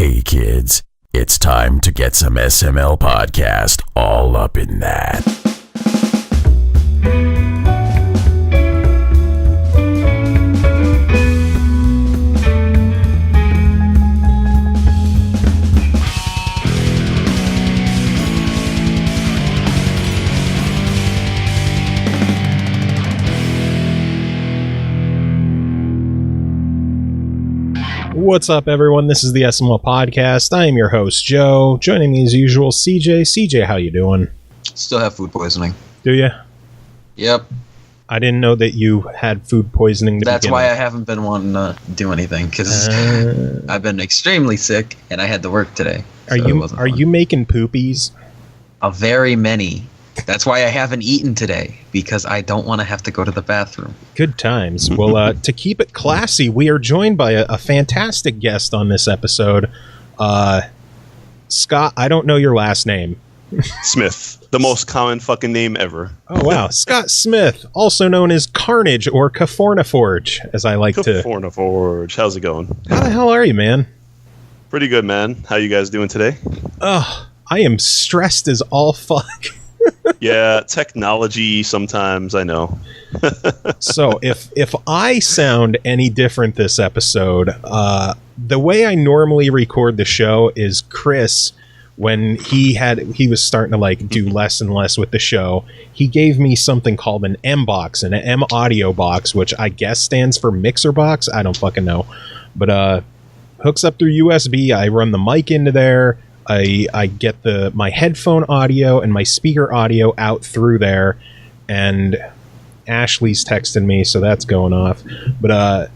Hey kids, it's time to get some SML podcast all up in that. What's up, everyone? This is the SML podcast. I am your host, Joe. Joining me as usual, CJ. CJ, how you doing? Still have food poisoning. Do you? Yep. I didn't know that you had food poisoning. That's why I haven't been wanting to do anything, because I've been extremely sick and I had to work today. Are you making poopies? Very many. That's why I haven't eaten today, because I don't want to have to go to the bathroom. Good times. Well, to keep it classy, we are joined by a fantastic guest on this episode. Scott, I don't know your last name. Smith. The most common fucking name ever. Oh, wow. Scott Smith, also known as Carnage or K4rn4ge, as I like to. K4rn4ge. How's it going? How the hell are you, man? Pretty good, man. How you guys doing today? I am stressed as all fuck. Yeah, technology sometimes, I know. So if I sound any different this episode, the way I normally record the show is Chris, when he was starting to do less and less with the show, he gave me something called an M box, an M audio box, which I guess stands for mixer box. I don't fucking know. But hooks up through USB. I run the mic into there. I get my headphone audio and my speaker audio out through there, and Ashley's texting me, so that's going off. But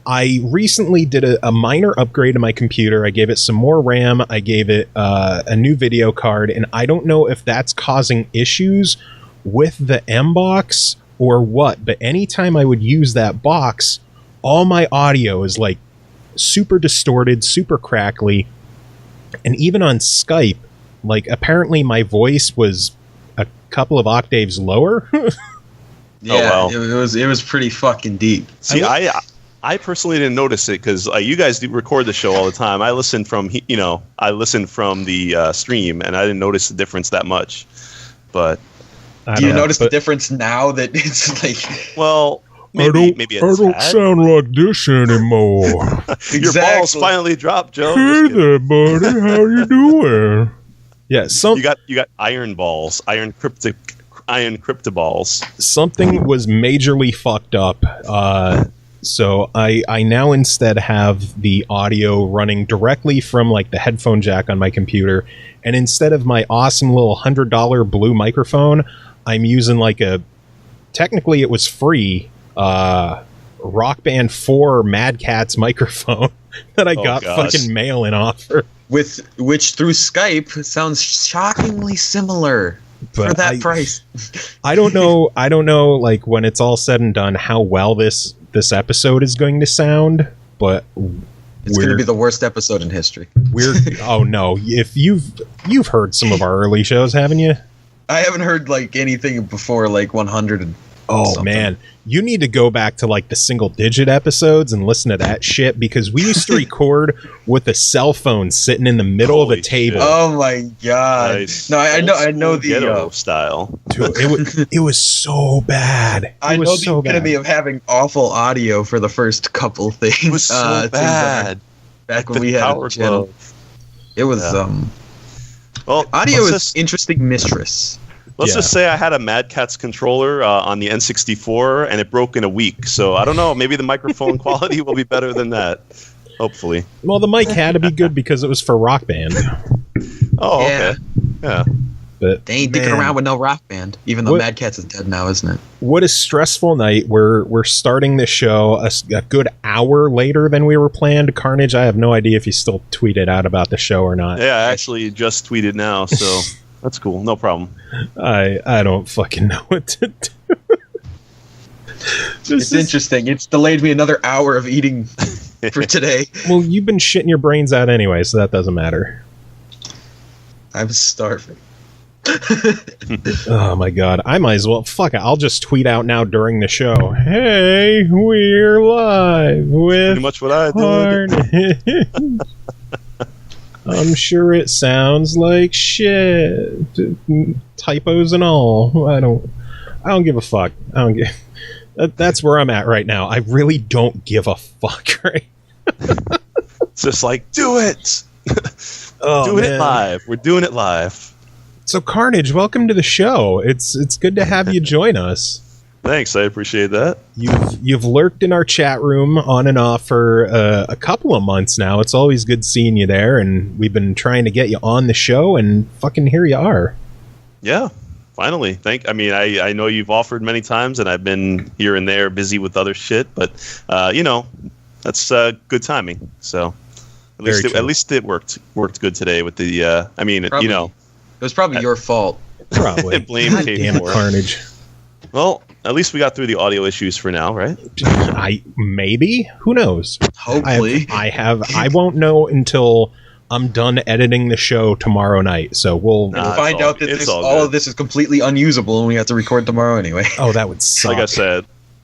I recently did a minor upgrade to my computer. I gave it some more RAM. I gave it a new video card, and I don't know if that's causing issues with the M box or what, but anytime I would use that box, all my audio is like super distorted, super crackly. And even on Skype, apparently my voice was a couple of octaves lower. Yeah, oh, wow. it was pretty fucking deep. See, I personally didn't notice it because you guys do record the show all the time. I listen from the stream, and I didn't notice the difference that much. But do you notice the difference now that it's like? Well. I don't sound like this anymore. Exactly. Your balls finally dropped, Joe. Hey there, buddy. How you doing? Yeah, you got iron balls, iron cryptoballs. Something was majorly fucked up. So I now instead have the audio running directly from the headphone jack on my computer, and instead of my awesome little $100 blue microphone, I'm using technically it was free. Rock Band 4 Mad Catz microphone that I got fucking mail in offer. Which through Skype sounds shockingly similar for that price. I don't know when it's all said and done how well this episode is going to sound, but it's going to be the worst episode in history. Oh no, if you've heard some of our early shows, haven't you? I haven't heard anything before 100. Oh something. Man, you need to go back to the single digit episodes and listen to that shit, because we used to record with a cell phone sitting in the middle of the table. Shit. Oh my god! Nice. No, I know the ghetto style. Dude, it was so bad. I know the epitome of having awful audio for the first couple things. It was so bad. Back when we had a channel, it was Well, audio is interesting mistress. Let's just say I had a Mad Catz controller on the N64, and it broke in a week. So I don't know. Maybe the microphone quality will be better than that. Hopefully. Well, the mic had to be good because it was for Rock Band. Oh, okay. Yeah. But they ain't dicking around with no Rock Band, even though Mad Catz is dead now, isn't it? What a stressful night. We're starting the show a good hour later than we were planned. Carnage, I have no idea if you still tweeted out about the show or not. Yeah, I actually just tweeted now, so... That's cool. No problem. I don't fucking know what to do. It's interesting. It's delayed me another hour of eating for today. Well, you've been shitting your brains out anyway, so that doesn't matter. I'm starving. Oh my god. I might as well. Fuck it. I'll just tweet out now during the show. Hey, we're live with pretty much what I did. I'm sure it sounds like shit. Typos and all. I don't give a fuck. That's where I'm at right now. I really don't give a fuck, right? It's just like, do it! Doing it live. We're doing it live. So, Carnage, welcome to the show. It's good to have you join us. Thanks, I appreciate that. You've lurked in our chat room on and off for a couple of months now. It's always good seeing you there, and we've been trying to get you on the show, and fucking here you are. Yeah, finally. I know you've offered many times, and I've been here and there busy with other shit, but that's good timing. So at least it worked good today with the. It was probably your fault. Probably. Blame K4. Carnage. Well, at least we got through the audio issues for now, right? Maybe. Who knows? Hopefully. I won't know until I'm done editing the show tomorrow night. So we'll find out that all of this is completely unusable and we have to record tomorrow anyway. Oh, that would suck.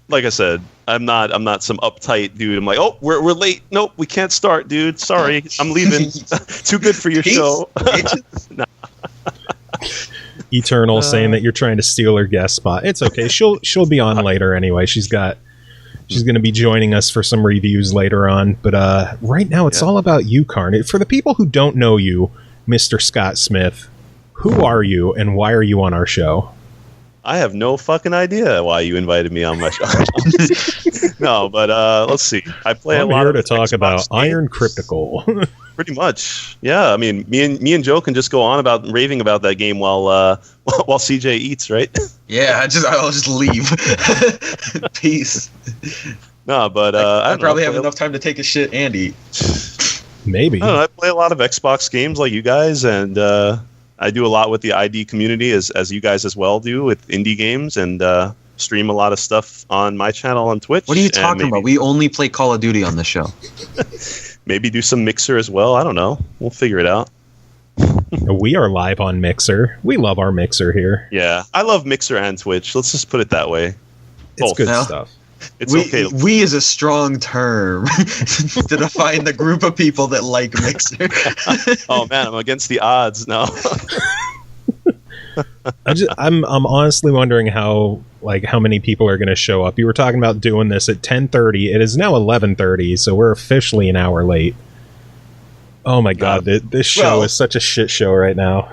Like I said, I'm not some uptight dude. I'm like, oh, we're late. Nope, we can't start, dude. Sorry, I'm leaving. Too good for your show. Nah. Eternal saying that you're trying to steal her guest spot. It's okay. She'll be on later anyway. She's going to be joining us for some reviews later on. But right now, it's all about you, Carnage. For the people who don't know you, Mr. Scott Smith, who are you and why are you on our show? I have no fucking idea why you invited me on my show. No, but let's see. I play a lot here of to talk Xbox about games. Iron Crypticle. Pretty much, yeah. I mean, me and Joe can just go on about raving about that game while CJ eats, right? Yeah, I'll just leave. Peace. No, but I probably have enough time to take a shit and eat. Maybe. I don't know, I play a lot of Xbox games like you guys, and I do a lot with the ID community, as you guys as well do with indie games, and stream a lot of stuff on my channel on Twitch. What are you talking about? We only play Call of Duty on the show. Maybe do some Mixer as well. I don't know. We'll figure it out. We are live on Mixer. We love our Mixer here. Yeah, I love Mixer and Twitch. Let's just put it that way. It's good stuff. It's okay. We is a strong term to define the group of people that like Mixer. Oh man, I'm against the odds now. I'm honestly wondering how many people are going to show up. You were talking about doing this at 10:30. It is now 11:30, so we're officially an hour late. Oh my god, this show is such a shit show right now.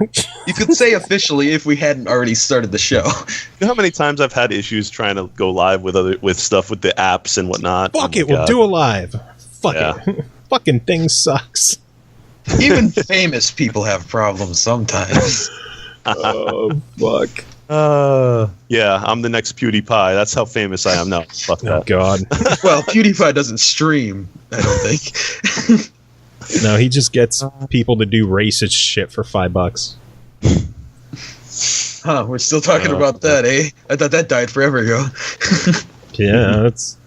You could say officially if we hadn't already started the show. You know how many times I've had issues trying to go live with stuff with the apps and whatnot? Fuck it, we'll do a live. Fuck it. Fucking thing sucks. Even famous people have problems sometimes. Oh, fuck. Yeah, I'm the next PewDiePie. That's how famous I am now. Fuck that. Oh, God. Well, PewDiePie doesn't stream, I don't think. No, he just gets people to do racist shit for $5. Huh, we're still talking about that, eh? I thought that died forever ago. Yeah, that's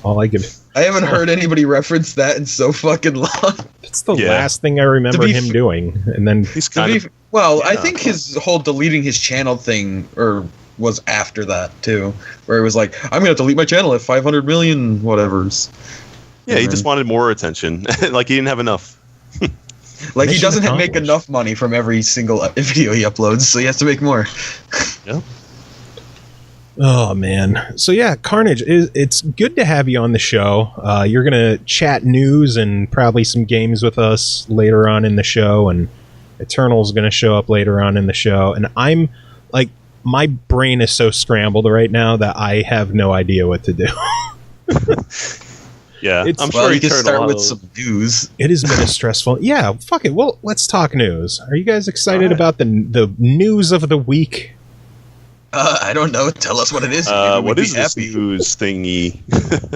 all I could... I haven't heard anybody reference that in so fucking long. It's the last thing I remember him doing. And then he's kind of... Well, I think his whole deleting his channel thing was after that, too. Where it was like, I'm going to delete my channel at 500 million whatevers. Yeah, he just wanted more attention. Like, he didn't have enough. Like, he doesn't make enough money from every single video he uploads, so he has to make more. Yeah. Oh, man. So, yeah, Carnage, it's good to have you on the show. You're going to chat news and probably some games with us later on in the show, and Eternal's going to show up later on in the show. And I'm, like, my brain is so scrambled right now that I have no idea what to do. Yeah, I'm sure you can start with some news. It has been a stressful... Yeah, fuck it. Well, let's talk news. Are you guys excited about the news of the week? I don't know. Tell us what it is. What is this news thingy?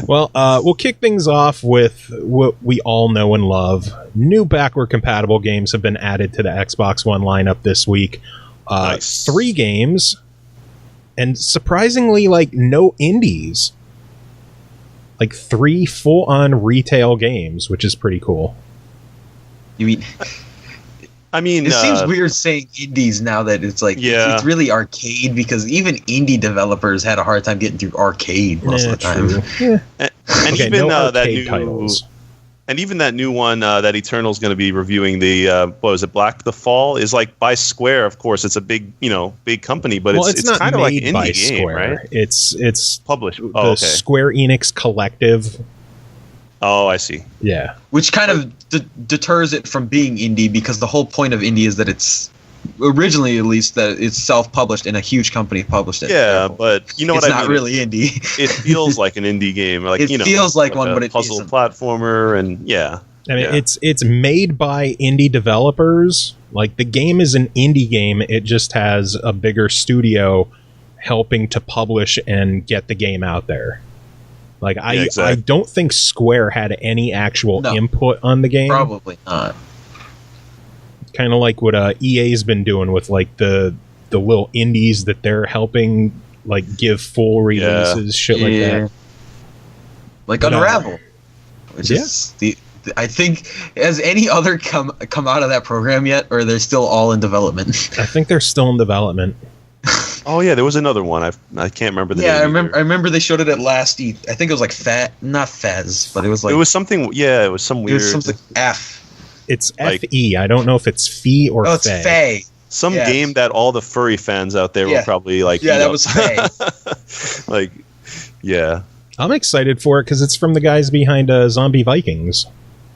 Well, we'll kick things off with what we all know and love. New backward compatible games have been added to the Xbox One lineup this week. Nice. 3 games, and surprisingly, like, no indies. Like 3 full-on retail games, which is pretty cool. You mean... I mean, it seems weird saying indies now that it's like it's really arcade, because even indie developers had a hard time getting through arcade most of the time. Yeah. And even no that arcade new titles. And even that new one that Eternal's going to be reviewing, the what was it, Black the Fall, is like by Square. Of course, it's a big company, but it's not kind of like made by indie game, Square. right? It's published. The Oh, okay. Square Enix Collective. Oh, I see. Yeah, which kind of deters it from being indie, because the whole point of indie is that it's originally, at least, that it's self-published and a huge company published it. Yeah, but you know what I mean? It's not really indie. It feels like an indie game. Like, It feels like one, a but it puzzle isn't. platformer, and yeah. I mean, Yeah. it's made by indie developers. Like, the game is an indie game. It just has a bigger studio helping to publish and get the game out there. Like, I don't think Square had any actual input on the game. Probably not. Kind of like what EA's been doing with like the little indies that they're helping like give full releases, shit like that. Like But, Unravel, which is I think, has any other come out of that program yet, or they're still all in development? I think they're still in development. Oh yeah, there was another one. I can't remember the name. I remember they showed it at last E. I think it was like not Fez, but it was like it was something. Yeah, it was some weird. It was something F. It's Like- FE. I don't know if it's Fee or Oh, it's Fey. Faye. Some Yes. game that all the furry fans out there will probably like. Yeah, eat that up. was Faye. Like, yeah. I'm excited for it because it's from the guys behind Zombie Vikings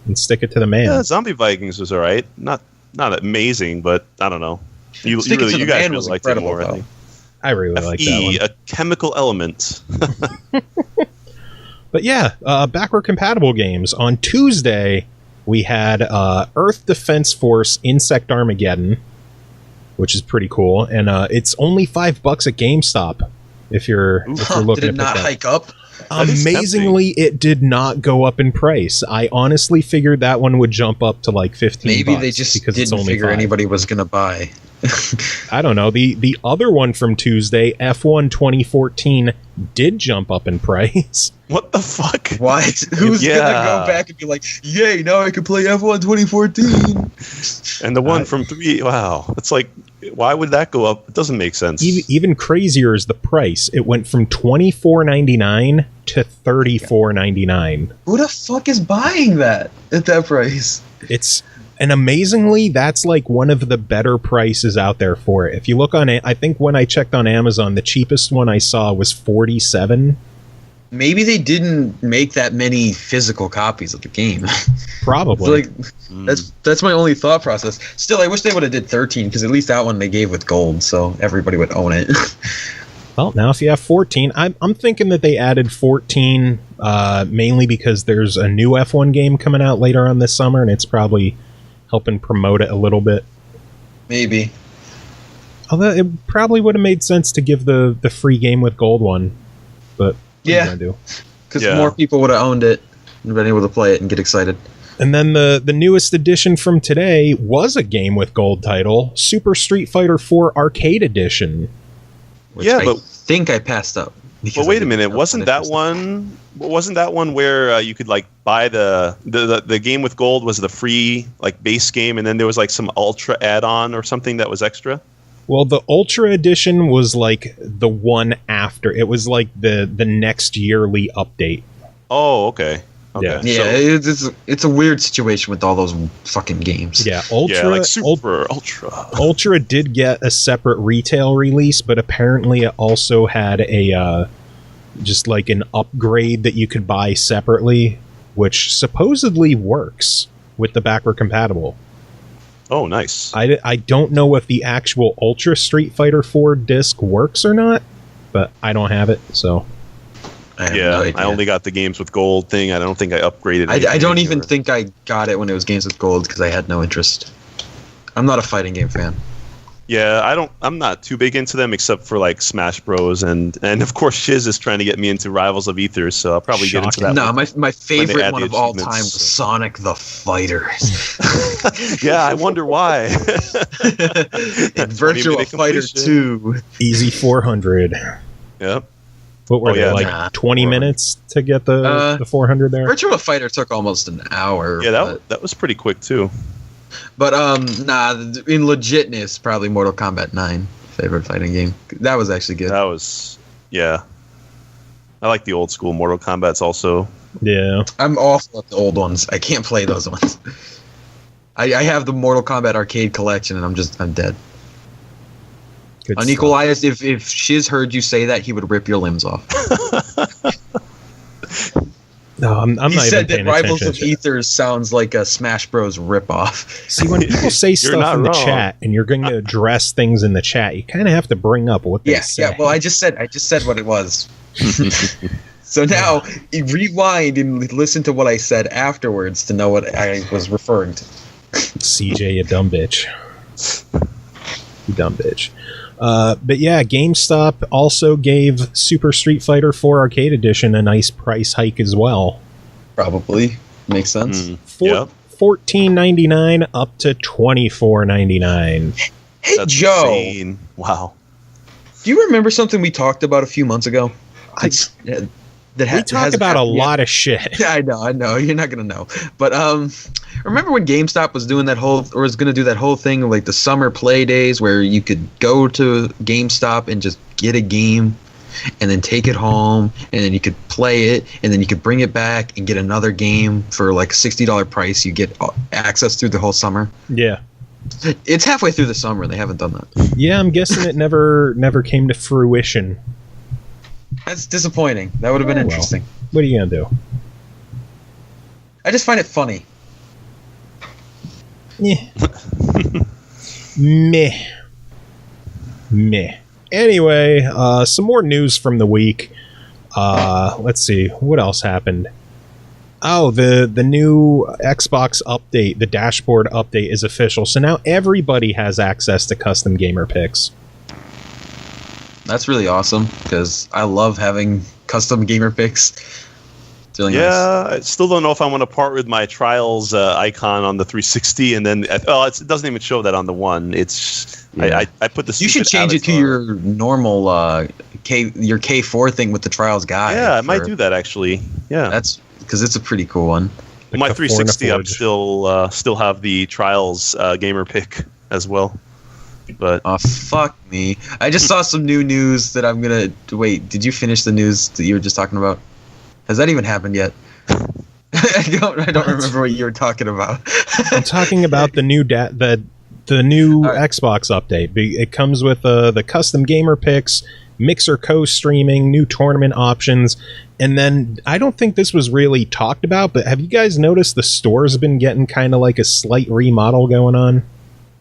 and Stick It to the Man. Yeah, Zombie Vikings was all right. Not amazing, but I don't know. You Stick It to the guys Man really was liked it incredible, more. I though. think. I really like that one. a chemical element. But yeah, backward compatible games. On Tuesday, we had Earth Defense Force Insect Armageddon, which is pretty cool, and it's only $5 at GameStop if you're looking Did it at not that. hike up? That is Amazingly, it did not go up in price. I honestly figured that one would jump up to like $15. Maybe they just because it's didn't only figure $5. anybody was going to buy. I don't know. The other one from Tuesday, F1 2014, did jump up in price. What the fuck? What? Who's going to Yeah. go back and be like, yay, now I can play F1 2014? And the one from 3. Wow, it's like, why would that go up? It doesn't make sense. Even crazier is the price. It went from $24.99 to $34.99. Who the fuck is buying that at that price? And amazingly, that's like one of the better prices out there for it. If you look on it, I think when I checked on Amazon, the cheapest one I saw was $47. Maybe they didn't make that many physical copies of the game. Probably. That's my only thought process. Still, I wish they would have did 13, because at least that one they gave with gold, so everybody would own it. Well, now if you have 14, I'm thinking that they added 14 mainly because there's a new F1 game coming out later on this summer, and it's probably helping promote it a little bit. Maybe. Although it probably would have made sense to give the free game with gold one, but what are you gonna do? Because more people would have owned it and been able to play it and get excited. And then the newest edition from today was a game with gold title, Super Street Fighter 4 Arcade Edition. Which Yeah, I but- think I passed up. But wait a minute, wasn't that one where you could like buy the game with gold was the free like base game, and then there was like some ultra add-on or something that was extra? Well, the Ultra Edition was like the one after. It was like the next yearly update. Oh, okay. Yeah. Yeah, it's a weird situation with all those fucking games. Yeah, Ultra, Yeah, like super ultra. Ultra did get a separate retail release, but apparently it also had a just like an upgrade that you could buy separately, which supposedly works with the backward compatible. Oh, nice. I don't know if the actual Ultra Street Fighter 4 disc works or not, but I don't have it, so... I have no idea. I only got the games with gold thing. I don't think I upgraded. I don't anything even or- think I got it when it was games with gold, because I had no interest. I'm not a fighting game fan. Yeah, I'm not too big into them except for like Smash Bros. and of course Shiz is trying to get me into Rivals of Ethers, so I'll probably get into that. No, one. my favorite add one the of all time achievements. was Sonic the Fighter. Yeah, I wonder why. And Virtua Minute Fighter completion. 2. Easy 400. Yep. What were Oh, they, yeah, like nah. 20 minutes to get the 400 there? Virtua Fighter took almost an hour. Yeah, that was pretty quick too. But in legitness, probably Mortal Kombat 9, favorite fighting game. That was actually good. That was, yeah. I like the old school Mortal Kombat's also Yeah. I'm awful at the old ones. I can't play those ones. I have the Mortal Kombat arcade collection, and I'm dead. Good Unequalized, if Shiz heard you say that, he would rip your limbs off. No, I'm not even He said that paying Rivals attention of to it. Ethers sounds like a Smash Bros. Ripoff. See, when people say stuff not in the wrong. chat and you're going to address things in the chat, you kind of have to bring up what they say. Yeah. Well, I just said what it was. So now rewind and listen to what I said afterwards to know what I was referring to. CJ, you dumb bitch. You dumb bitch. But yeah, GameStop also gave Super Street Fighter 4 Arcade Edition a nice price hike as well. Probably makes sense. Yep. $14.99 up to $24.99. Hey, That's Joe, insane. Wow. do you remember something we talked about a few months ago? We talk about a lot of shit. Yeah, I know. You're not gonna know. But remember when GameStop was doing was gonna do that whole thing, like the summer play days, where you could go to GameStop and just get a game, and then take it home, and then you could play it, and then you could bring it back and get another game for like a $60 price. You get access through the whole summer. Yeah. It's halfway through the summer, and they haven't done that. Yeah, I'm guessing it never came to fruition. That's disappointing. That would have been Oh, well. interesting. What are you going to do? I just find it funny. Yeah. Meh. Anyway, some more news from the week. Let's see. What else happened? Oh, the new Xbox update, the dashboard update is official. So now everybody has access to custom gamer picks. That's really awesome because I love having custom gamer picks. It's really nice. Yeah, I still don't know if I want to part with my Trials icon on the 360, and then it doesn't even show that on the one. It's I put the. You should change it to your normal your K4 thing with the Trials guide. Yeah, I might do that actually. Yeah, That's because it's a pretty cool one. my K4rn4ge. 360. I'm still have the Trials gamer pick as well. But Oh, fuck me. I just saw some new news that I'm gonna wait. Did you finish the news that you were just talking about? Has that even happened yet? I don't remember what you were talking about. I'm talking about the new the new All right. Xbox update. It comes with the custom gamer picks, Mixer co-streaming, new tournament options, and then I don't think this was really talked about, but have you guys noticed the store's been getting kind of like a slight remodel going on?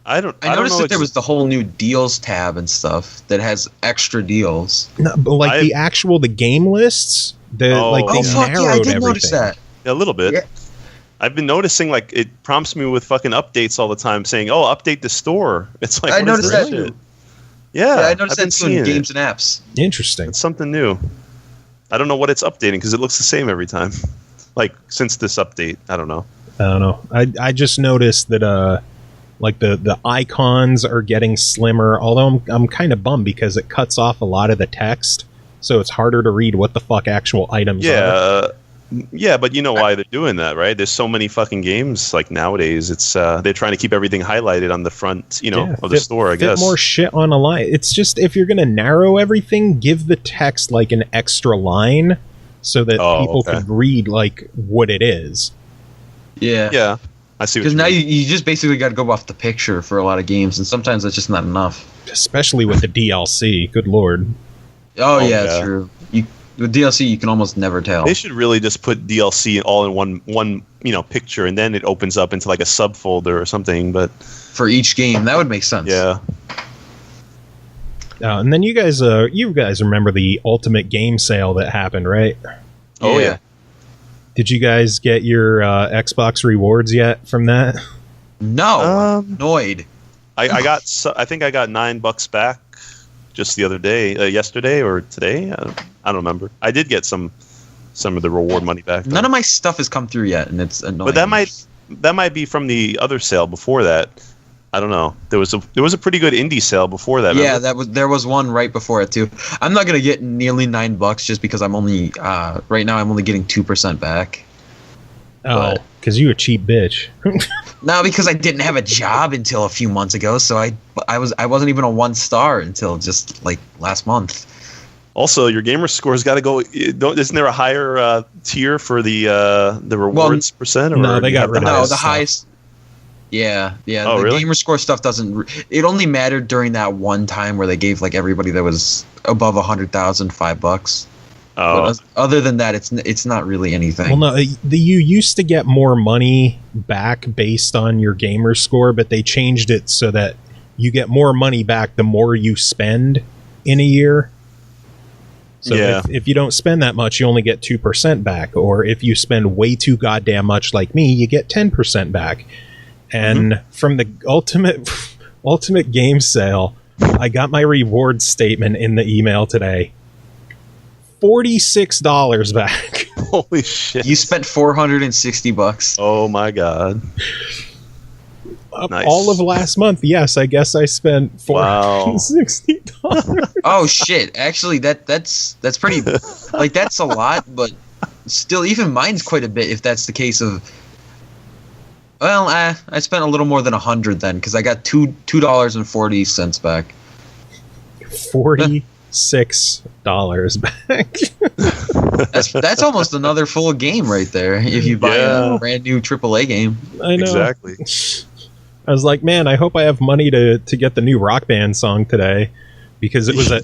I don't noticed know that there was the whole new deals tab and stuff that has extra deals. No, but like the game lists, they Oh, narrowed fuck yeah, I did everything. notice that. a little bit. Yeah. I've been noticing like it prompts me with fucking updates all the time, saying, "Oh, update the store." It's like I what is noticed this that shit? too. Yeah, I noticed I've been that too in seeing games it. and apps. Interesting. It's something new. I don't know what it's updating because it looks the same every time. Like since this update, I don't know. I don't know. I just noticed that like the icons are getting slimmer, although I'm kind of bummed because it cuts off a lot of the text, so it's harder to read what the fuck actual items are. Yeah, but you know why they're doing that, right? There's so many fucking games like nowadays. It's they're trying to keep everything highlighted on the front, of the store. I guess more shit on a line. It's just if you're gonna narrow everything, give the text like an extra line so that people can read like what it is. Yeah. Yeah, I see. Because What now you mean. you just basically got to go off the picture for a lot of games, and sometimes that's just not enough. Especially with the DLC. Good lord. Oh, yeah. that's true. With DLC, you can almost never tell. They should really just put DLC all in one picture, and then it opens up into like a subfolder or something. But For each game, that would make sense. yeah, And then you guys remember the Ultimate Game Sale that happened, right? Oh, yeah. Did you guys get your Xbox rewards yet from that? No, I'm annoyed. I think I got $9 back just the other day, yesterday or today. I don't remember. I did get some of the reward money back. None of my stuff has come through yet, and it's annoying. But that might be from the other sale before that. I don't know. There was a pretty good indie sale before that. Yeah, remember? there was one right before it too. I'm not gonna get nearly $9 just because I'm only right now I'm only getting 2% back. Oh, because you a cheap bitch. No, because I didn't have a job until a few months ago, so I wasn't even a 1 star until just like last month. Also, your gamer score's got to go. Isn't there a higher tier for the rewards percent? Or no, they got rid of the highest. Yeah. Oh, the really? gamer score stuff doesn't. It only mattered during that one time where they gave like everybody that was above 100,000 $5. Oh. But other than that, it's not really anything. Well, no, you used to get more money back based on your gamer score, but they changed it so that you get more money back the more you spend in a year. So if you don't spend that much, you only get 2% back. Or if you spend way too goddamn much like me, you get 10% back. And from the ultimate game sale, I got my reward statement in the email today. $46 back. Holy shit. You spent $460. Oh my god. Nice. All of last month, yes, I guess I spent $460. Oh shit! Actually, that's pretty. Like that's a lot, but still, even mine's quite a bit. If that's the case of. Well, I spent a little more than 100 then because I got $2.40 back. $46 back. That's almost another full game right there. If you buy a brand new AAA game. I know. Exactly. I was like, man, I hope I have money to get the new Rock Band song today, because it was a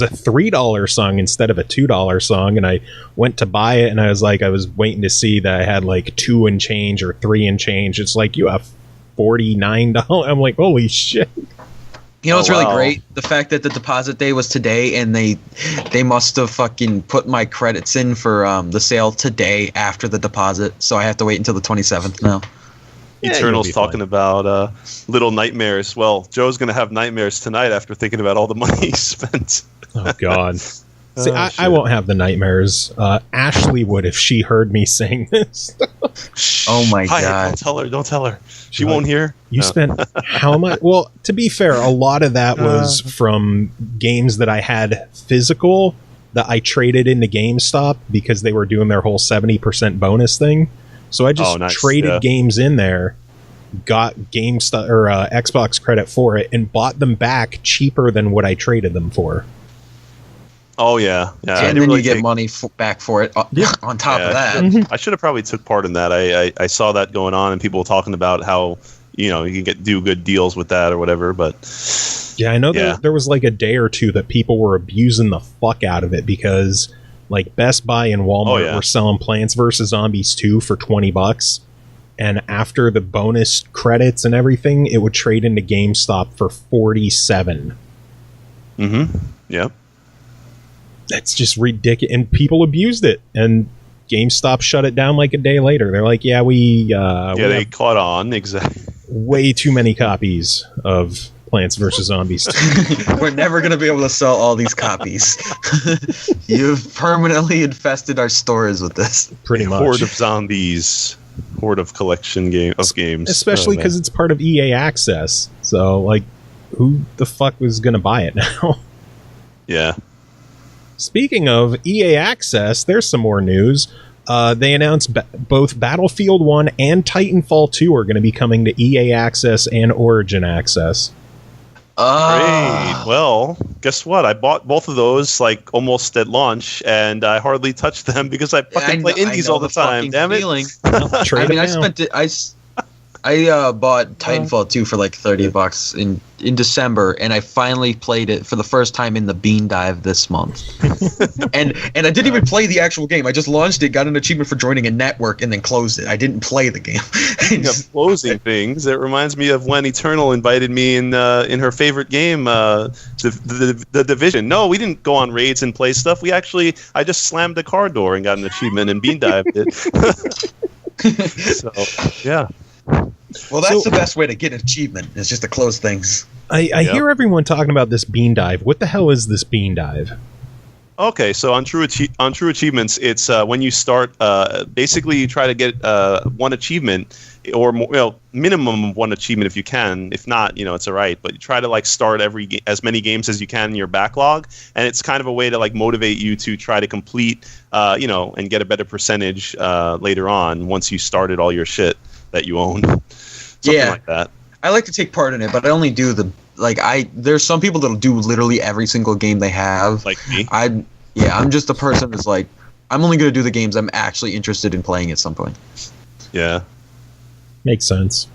$3 song instead of a $2 song, and I went to buy it, and I was waiting to see that I had like 2 and change or 3 and change. It's like, you have $49. I'm like, holy shit. You know what's really great? The fact that the deposit day was today, and they must have fucking put my credits in for the sale today after the deposit, so I have to wait until the 27th now. Eternal's talking about little nightmares. Well, Joe's going to have nightmares tonight after thinking about all the money he spent. Oh, God. See, I won't have the nightmares. Ashley would if she heard me saying this. Oh, my God. Don't tell her. She won't hear. You spent how much? Well, to be fair, a lot of that was from games that I had physical that I traded into GameStop because they were doing their whole 70% bonus thing. So I just traded games in there, got GameStop or Xbox credit for it, and bought them back cheaper than what I traded them for. Oh yeah. And then you get money back for it on top of that. I should have probably took part in that. I saw that going on, and people were talking about how you can do good deals with that or whatever. But yeah, I know there was like a day or two that people were abusing the fuck out of it because. Like Best Buy and Walmart were selling Plants vs. Zombies 2 for $20, and after the bonus credits and everything, it would trade into GameStop for $47. Yep. That's just ridiculous, and people abused it, and GameStop shut it down like a day later. They're like, we they caught on exactly. Way too many copies of Plants vs. Zombies 2. We're never going to be able to sell all these copies. You've permanently infested our stores with this. Pretty much. Horde of zombies. Horde of collection of games. Especially because it's part of EA Access. So, like, who the fuck was going to buy it now? Yeah. Speaking of EA Access, there's some more news. They announced both Battlefield 1 and Titanfall 2 are going to be coming to EA Access and Origin Access. Great. Well, guess what? I bought both of those like almost at launch, and I hardly touched them because I fucking play indies all the time. Damn it! I bought Titanfall 2 for like $30 in December, and I finally played it for the first time in the Bean Dive this month. and I didn't even play the actual game. I just launched it, got an achievement for joining a network, and then closed it. I didn't play the game. Closing things. It reminds me of when Eternal invited me in her favorite game, the Division. No, we didn't go on raids and play stuff. I just slammed the car door and got an achievement and Bean Dived it. So, yeah. Well, that's the best way to get an achievement, is just to close things. I hear everyone talking about this Bean Dive. What the hell is this Bean Dive? Okay, so on True Achievements, it's when you start, basically you try to get one achievement, or more, minimum of one achievement if you can. If not, it's all right. But you try to like start as many games as you can in your backlog, and it's kind of a way to like motivate you to try to complete, and get a better percentage later on once you started all your shit that you own. Something like that. I like to take part in it, but I only do there's some people that'll do literally every single game they have. Like me? Yeah, I'm just a person that's like, I'm only going to do the games I'm actually interested in playing at some point. Yeah. Makes sense.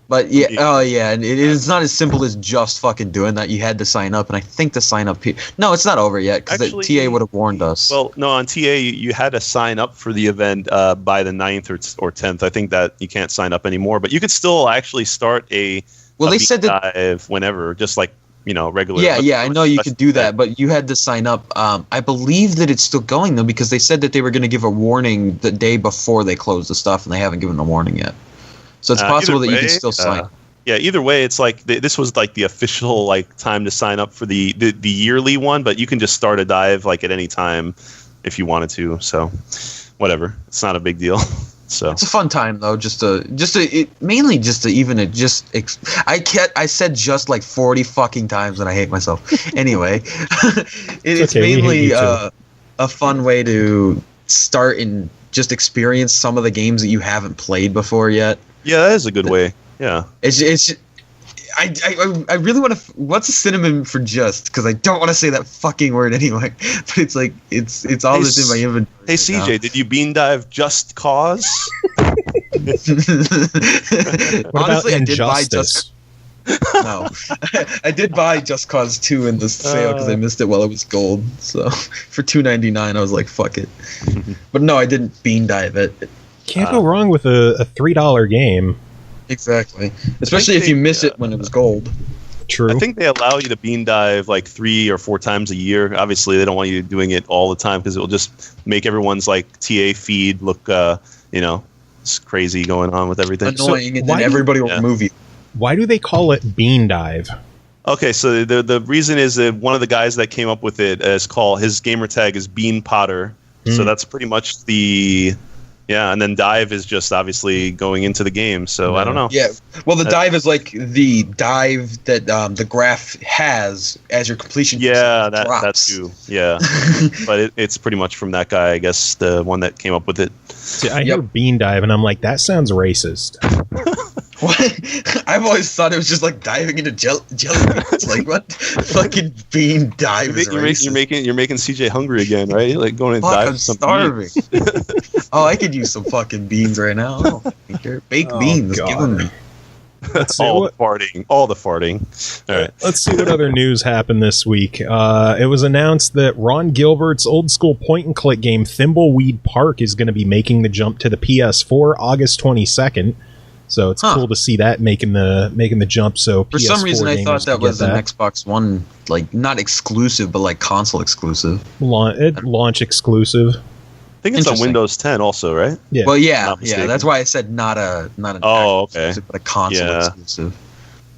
But yeah, oh yeah, and it's not as simple as just fucking doing that. You had to sign up, and I think the sign up. No, it's not over yet because TA would have warned us. Well, no, on TA you had to sign up for the event by the 9th or 10th. I think that you can't sign up anymore, but you could still actually start a. Well, they said that dive whenever, just like regular. Yeah, I know you could do that, but you had to sign up. I believe that it's still going though because they said that they were going to give a warning the day before they closed the stuff, and they haven't given a warning yet. So it's possible that you can still sign. Yeah, either way, it's like this was like the official like time to sign up for the yearly one, but you can just start a dive like at any time if you wanted to. So whatever, it's not a big deal. So it's a fun time though, I said just like 40 fucking times and I hate myself. Anyway, it's okay, mainly a fun way to start and just experience some of the games that you haven't played before yet. Yeah, that is a good way. Yeah. I really want to. What's a synonym for just? Because I don't want to say that fucking word anyway. But it's like it's all that's in my inventory. Hey CJ, now. Did you bean dive Just Cause? Honestly, I did buy Just. No, I did buy Just Cause 2 in the sale because I missed it while it was gold. So for $2.99, I was like, "Fuck it." But no, I didn't bean dive it. Can't go wrong with a $3 game. Exactly, especially if you miss it when it was gold. True. I think they allow you to bean dive like 3 or 4 times a year. Obviously, they don't want you doing it all the time because it will just make everyone's like TA feed look, it's crazy going on with everything. Annoying, and then everybody will remove you. Why do they call it bean dive? Okay, so the reason is that one of the guys that came up with it his gamer tag is Bean Potter. So that's pretty much the. Yeah, and then dive is just obviously going into the game. So I don't know. Yeah, well, the dive is like the dive that the graph has as your completion. Yeah, that's too. Yeah, but it's pretty much from that guy, I guess, the one that came up with it. See, I hear bean dive, and I'm like, that sounds racist. What? I've always thought it was just like diving into jelly beans. Like what? Fucking bean dive. You're making CJ hungry again, right? Like going and dive. I'm starving. Oh, I could use some fucking beans right now. Oh, baked beans. God. Give them me. All the farting. All right. Let's see what other news happened this week. It was announced that Ron Gilbert's old school point and click game Thimbleweed Park is going to be making the jump to the PS4 August 22nd. So it's cool to see that making the jump. So for some reason, I thought that was an Xbox One, like not exclusive, but like console exclusive. Launch exclusive. I think it's on Windows 10 also, right? Yeah. Well, yeah. That's why I said not an exclusive, but a console exclusive.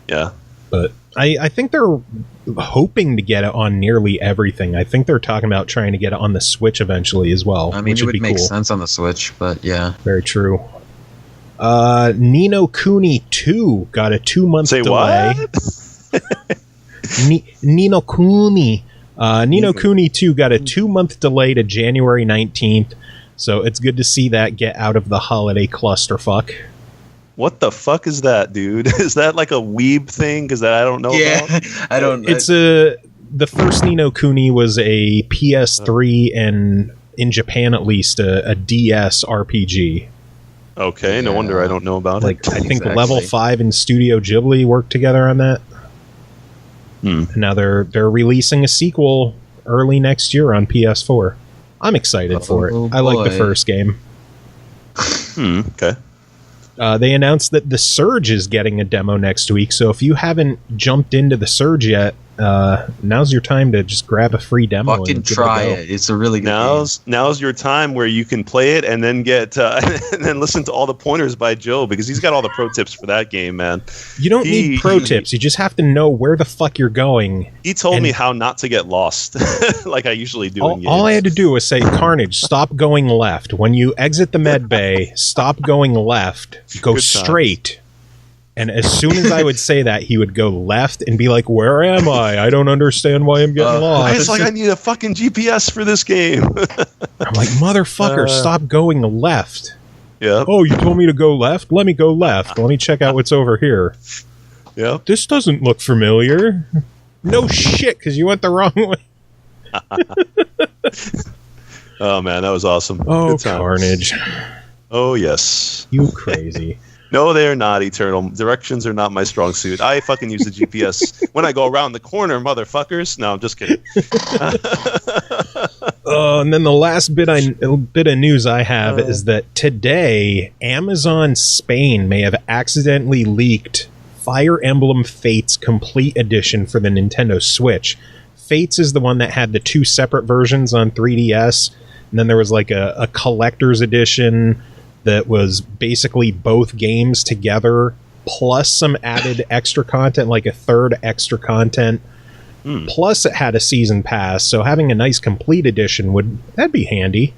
Yeah. But I think they're hoping to get it on nearly everything. I think they're talking about trying to get it on the Switch eventually as well. I mean, it would make sense on the Switch, but yeah. Very true. Ni No Kuni II got a 2-month delay. What? Ni No Kuni. Ni No Kuni 2 got a 2-month delay to January 19th, so it's good to see that get out of the holiday clusterfuck. What the fuck is that, dude? Is that like a weeb thing? Because I don't know. Yeah, about? I don't. It's the first Ni No Kuni was a PS3 and in Japan at least a DS RPG. Okay, no wonder I don't know about it. I think Level 5 and Studio Ghibli worked together on that. And now they're releasing a sequel early next year on PS4. I'm excited for it. I like the first game. Okay. They announced that The Surge is getting a demo next week, so if you haven't jumped into The Surge yet, now's your time to just grab a free demo. Fucking try it. It's a really good game. Now's your time where you can play it and then get and then listen to all the pointers by Joe, because he's got all the pro tips for that game, man. You don't need pro tips. You just have to know where the fuck you're going. He told me how not to get lost, like I usually do in games. All I had to do was say, Carnage, stop going left. When you exit the med bay, stop going left. Go straight. And as soon as I would say that, he would go left and be like, where am I? I don't understand why I'm getting lost. It's like, I need a fucking GPS for this game. I'm like, motherfucker, stop going left. Yeah. Oh, you told me to go left? Let me go left. Let me check out what's over here. Yeah. This doesn't look familiar. No shit, because you went the wrong way. Oh man, that was awesome. Oh, Carnage. Oh yes. You crazy. No, they're not, Eternal. Directions are not my strong suit. I fucking use the GPS when I go around the corner, motherfuckers. No, I'm just kidding. And then the last bit of news I have is that today, Amazon Spain may have accidentally leaked Fire Emblem Fates Complete Edition for the Nintendo Switch. Fates is the one that had the two separate versions on 3DS, and then there was like a collector's edition that was basically both games together, plus some added extra content, like a third extra content. Plus it had a season pass, so having a nice complete edition that'd be handy.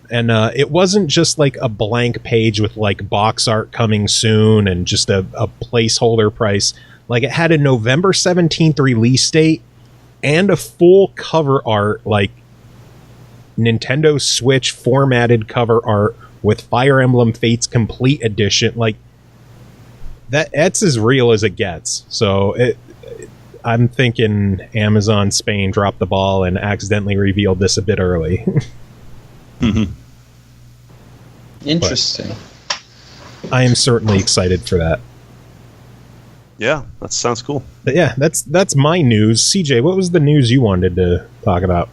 And it wasn't just like a blank page with like box art coming soon and just a placeholder price. Like it had a November 17th release date and a full cover art, like Nintendo Switch formatted cover art with Fire Emblem Fates Complete Edition. Like that's as real as it gets. So I'm thinking Amazon Spain dropped the ball and accidentally revealed this a bit early. Interesting. But I am certainly excited for that. Yeah, that sounds cool. But yeah, that's my news. CJ, what was the news you wanted to talk about?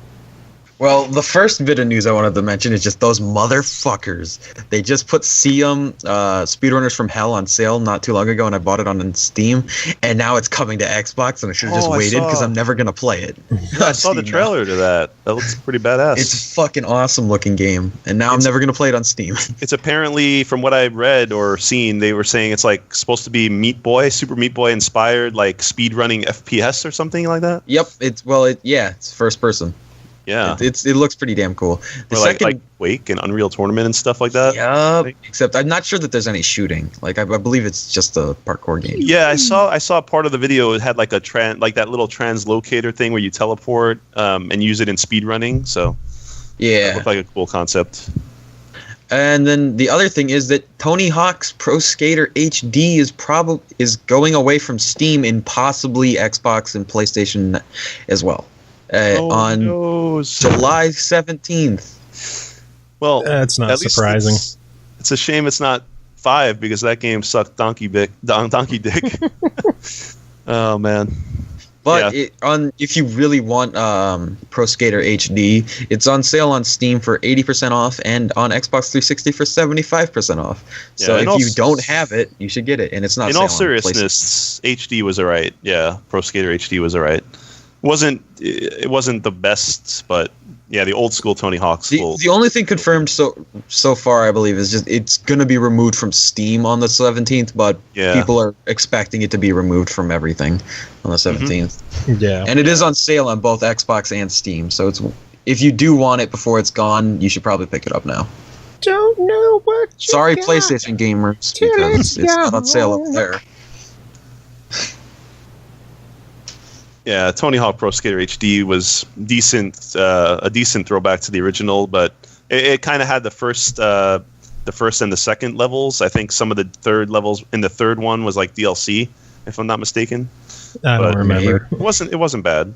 Well, the first bit of news I wanted to mention is just those motherfuckers. They just put Siam Speedrunners from Hell on sale not too long ago, and I bought it on Steam, and now it's coming to Xbox, and I should have just waited because I'm never going to play it. I saw the trailer to that. That looks pretty badass. It's a fucking awesome looking game, and now I'm never going to play it on Steam. It's apparently, from what I read or seen, they were saying it's like supposed to be Meat Boy, Super Meat Boy inspired, like speedrunning FPS or something like that. Yep, it's first person. Yeah, it looks pretty damn cool. The second, like Wake and Unreal Tournament and stuff like that. Yeah, except I'm not sure that there's any shooting. Like I believe it's just a parkour game. Yeah, I saw part of the video. It had like a that little translocator thing where you teleport and use it in speedrunning. So yeah, it looked like a cool concept. And then the other thing is that Tony Hawk's Pro Skater HD is going away from Steam and possibly Xbox and PlayStation as well. On July 17th. Well, that's not surprising. It's a shame it's not 5 because that game sucked donkey dick. Oh man! But if you really want Pro Skater HD, it's on sale on Steam for 80% off and on Xbox 360 for 75% off. So if you don't have it, you should get it, and it's not. In all seriousness, HD was alright. Yeah, Pro Skater HD was alright. It wasn't the best, but yeah, the old school Tony Hawk's. The only thing confirmed so far, I believe, is just it's going to be removed from Steam on the 17th, but people are expecting it to be removed from everything on the 17th. Yeah, and it is on sale on both Xbox and Steam, so if you do want it before it's gone, you should probably pick it up now. Don't know what. Sorry, PlayStation gamers, because it's not on sale up there. Yeah, Tony Hawk Pro Skater HD was decent, a decent throwback to the original, but it kind of had the first and the second levels. I think some of the third levels in the third one was like DLC, if I'm not mistaken. I don't remember. It wasn't bad.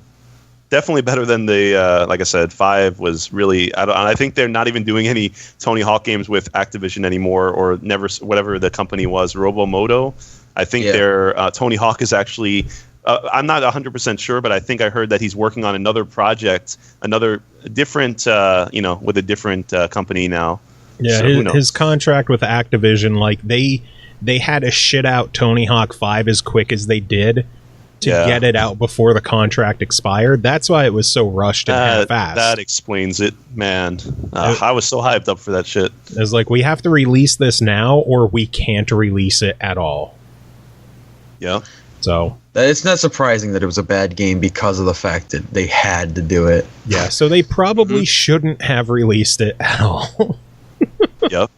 Definitely better than the like I said, 5 was really. I think they're not even doing any Tony Hawk games with Activision anymore, or never, whatever the company was, Robomoto. I think their Tony Hawk is actually. I'm not 100% sure, but I think I heard that he's working on another project, another different, with a different company now. Yeah, so his contract with Activision, like they had to shit out Tony Hawk 5 as quick as they did to get it out before the contract expired. That's why it was so rushed and fast. That explains it, man. I was so hyped up for that shit. It was like, we have to release this now, or we can't release it at all. Yeah. So it's not surprising that it was a bad game because of the fact that they had to do it. Yeah, so they probably shouldn't have released it at all. Yep.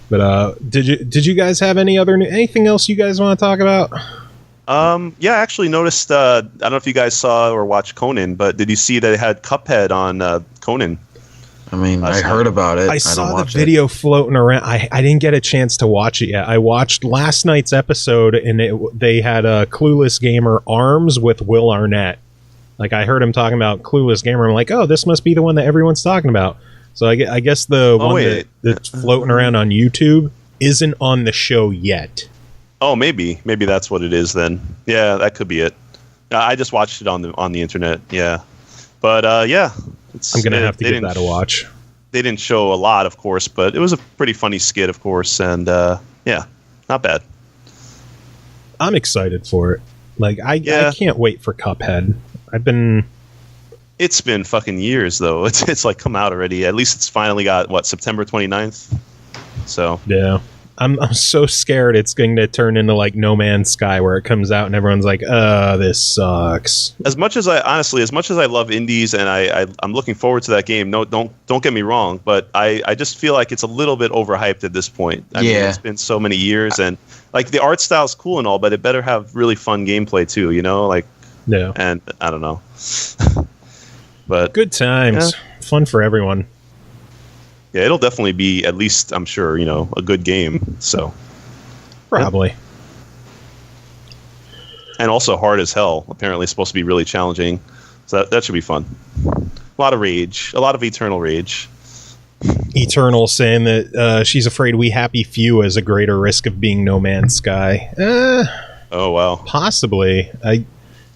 But did you guys have anything else you guys want to talk about? Yeah, I actually noticed. I don't know if you guys saw or watched Conan, but did you see that it had Cuphead on Conan? I mean, I heard about it. I saw the video floating around. I didn't get a chance to watch it yet. I watched last night's episode, and they had a Clueless Gamer Arms with Will Arnett. Like, I heard him talking about Clueless Gamer. I'm like, oh, this must be the one that everyone's talking about. So I guess the one that's floating around on YouTube isn't on the show yet. Oh, maybe that's what it is then. Yeah, that could be it. I just watched it on the internet. Yeah, but yeah, I'm gonna have to give that a watch. They didn't show a lot, of course, but it was a pretty funny skit, of course, and yeah, not bad. I'm excited for it. Like, I can't wait for Cuphead. It's been fucking years, though. It's like come out already. At least it's finally got, September 29th? So. Yeah. I'm so scared it's going to turn into like No Man's Sky, where it comes out and everyone's like, this sucks. As much as I love indies and I'm looking forward to that game, no, don't get me wrong, but I just feel like it's a little bit overhyped at this point. I mean, it's been so many years, and like the art style's cool and all, but it better have really fun gameplay too, you know? Like, yeah. And I don't know. But good times. Yeah. Fun for everyone. Yeah, it'll definitely be, at least I'm sure, a good game. So probably. Yeah. And also hard as hell. Apparently it's supposed to be really challenging. So that should be fun. A lot of rage. A lot of eternal rage. Eternal saying that she's afraid We Happy Few has a greater risk of being No Man's Sky. Oh, wow. Possibly.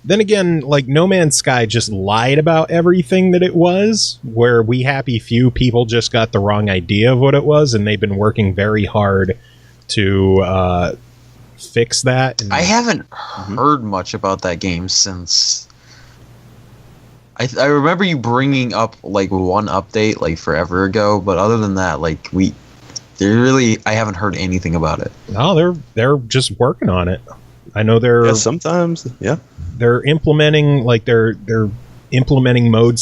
Then again, like, No Man's Sky just lied about everything that it was, where We Happy Few people just got the wrong idea of what it was, and they've been working very hard to fix that. I haven't heard much about that game since... I remember you bringing up, like, one update, like, forever ago, but other than that, like, I haven't heard anything about it. No, they're just working on it. I know they're... Yeah, sometimes, yeah. They're implementing modes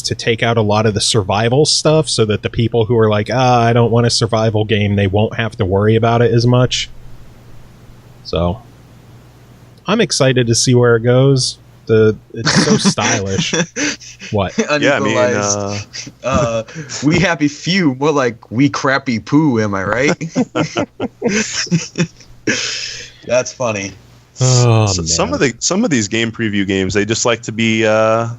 to take out a lot of the survival stuff, so that the people who are like, I don't want a survival game, they won't have to worry about it as much. So I'm excited to see where it goes. It's so stylish. What? Yeah, I mean, We Happy Few, more like We Crappy Poo, am I right? That's funny. Oh, some of these game preview games, they just like to be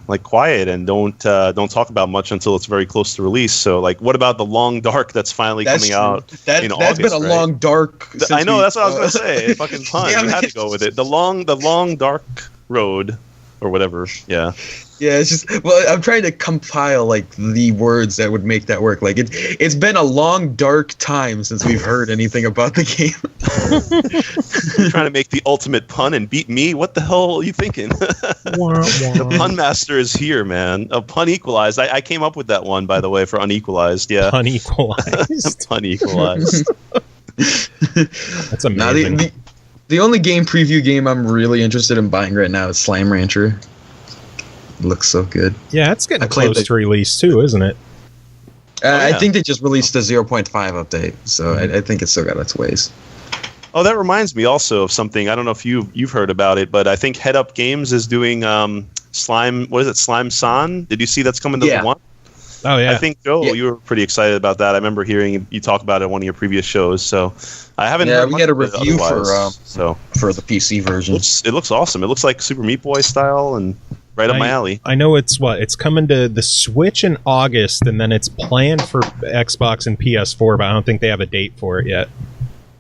like quiet and don't talk about much until it's very close to release. So, like, what about The Long Dark that's finally coming out in August? That's been a long dark. I know, that's what I was gonna say. Fucking pun. You had to go with it. The long dark road, or whatever. Yeah. Yeah, it's just, well, I'm trying to compile, like, the words that would make that work. Like, it's been a long, dark time since we've heard anything about the game. You're trying to make the ultimate pun and beat me? What the hell are you thinking? The pun master is here, man. Pun equalized. I came up with that one, by the way, for unequalized. Yeah. Pun equalized. Pun equalized. That's amazing. Now, the only game preview game I'm really interested in buying right now is Slime Rancher. It looks so good. Yeah, it's getting close to release too, isn't it? I think they just released the 0.5 update, so I think it's still got its ways. Oh, that reminds me also of something. I don't know if you've heard about it, but I think Head Up Games is doing Slime. What is it? Slime San? Did you see that's coming to the one? Oh yeah. I think Joe, you were pretty excited about that. I remember hearing you talk about it in one of your previous shows. So I haven't. Yeah, we had a review for the PC version. It looks awesome. It looks like Super Meat Boy style and right up my alley. I know it's coming to the Switch in August, and then it's planned for Xbox and PS4, but I don't think they have a date for it yet.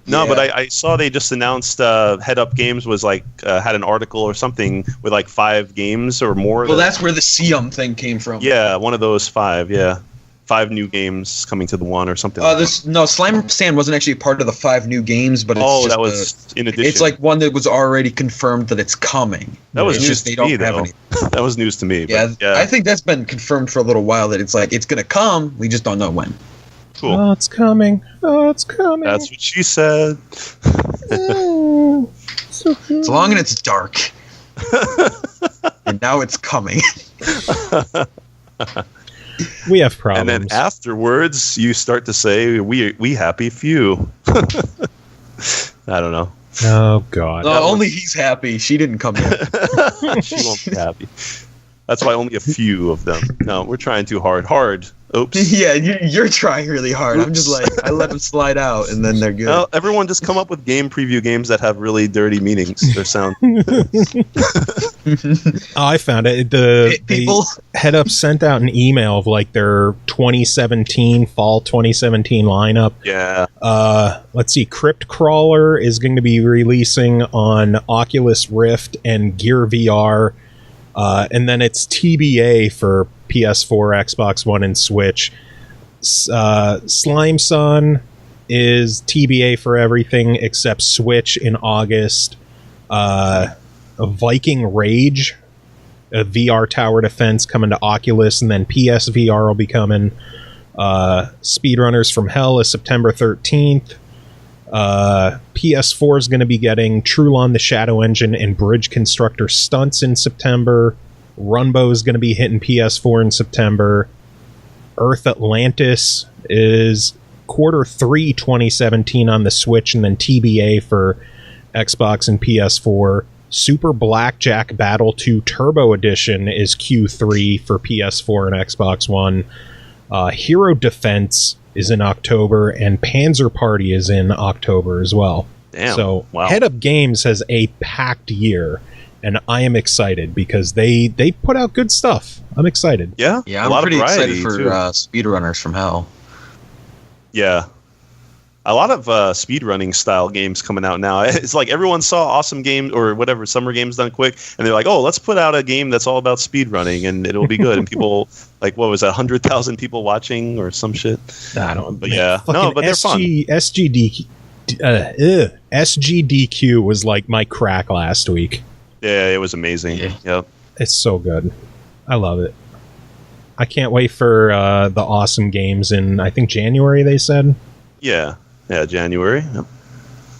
No, but I saw they just announced Head Up Games was like had an article or something with like 5 games or more. Well, that's where the Siam thing came from. Yeah, one of those 5. Yeah, 5 new games coming to the one or something. No, Slime Sand wasn't actually part of the 5 new games, but it's that was in addition. It's like one that was already confirmed that it's coming. That was news to me, though. That was news to me. Yeah, I think that's been confirmed for a little while. That it's like it's gonna come. We just don't know when. Cool. Oh, it's coming. Oh, it's coming. That's what she said. Oh, so good. It's long and it's dark. And now it's coming. We have problems. And then afterwards, you start to say, we happy few. I don't know. Oh, God. No, only he's happy. She didn't come in. She won't be happy. That's why only a few of them. No, we're trying too hard. Oops. Yeah, you're trying really hard. Oops. I'm just like, I let them slide out, and then they're good. Well, everyone just come up with game preview games that have really dirty meanings. Their sound. I found it. People Head Up sent out an email of like their 2017 fall 2017 lineup. Yeah. Let's see. Crypticle is going to be releasing on Oculus Rift and Gear VR, and then it's TBA for PS4, Xbox One, and Switch. Slime Sun is TBA for everything except Switch in August. A Viking Rage, a VR tower defense coming to Oculus, and then PSVR will be coming. Speedrunners from Hell is September 13th. PS4 is going to be getting Trulon the Shadow Engine and Bridge Constructor Stunts in September. Runbow is going to be hitting PS4 in September. Earth Atlantis is Q3 2017 on the Switch, and then TBA for Xbox and PS4. Super Blackjack Battle 2 Turbo Edition is Q3 for PS4 and Xbox One. Hero Defense is in October, and Panzer Party is in October as well. Damn. So wow. Head Up Games has a packed year, and I am excited because they put out good stuff. I'm excited. Yeah, I'm pretty excited for Speedrunners from Hell. Yeah. A lot of speedrunning style games coming out now. It's like everyone saw awesome games or whatever, summer games done quick, and they're like, oh, let's put out a game that's all about speedrunning, and it'll be good. And people, like, what was that, 100,000 people watching or some shit? I don't know. But yeah, no, but they're fun. SGDQ was like my crack last week. Yeah, it was amazing. Yeah. Yep. It's so good. I love it. I can't wait for the awesome games in, I think, January, they said. Yeah, January. Yep.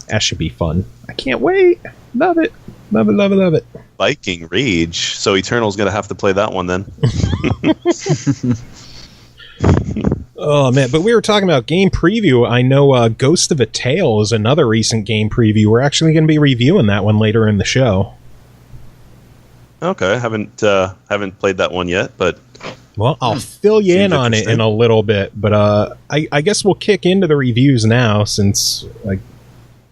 That should be fun. I can't wait. Love it. Love it, love it, love it. Viking Rage. So Eternal's going to have to play that one then. Oh, man. But we were talking about game preview. I know Ghost of a Tale is another recent game preview. We're actually going to be reviewing that one later in the show. Okay, haven't played that one yet, but... Well, I'll fill you in on it in a little bit, but I guess we'll kick into the reviews now since, like,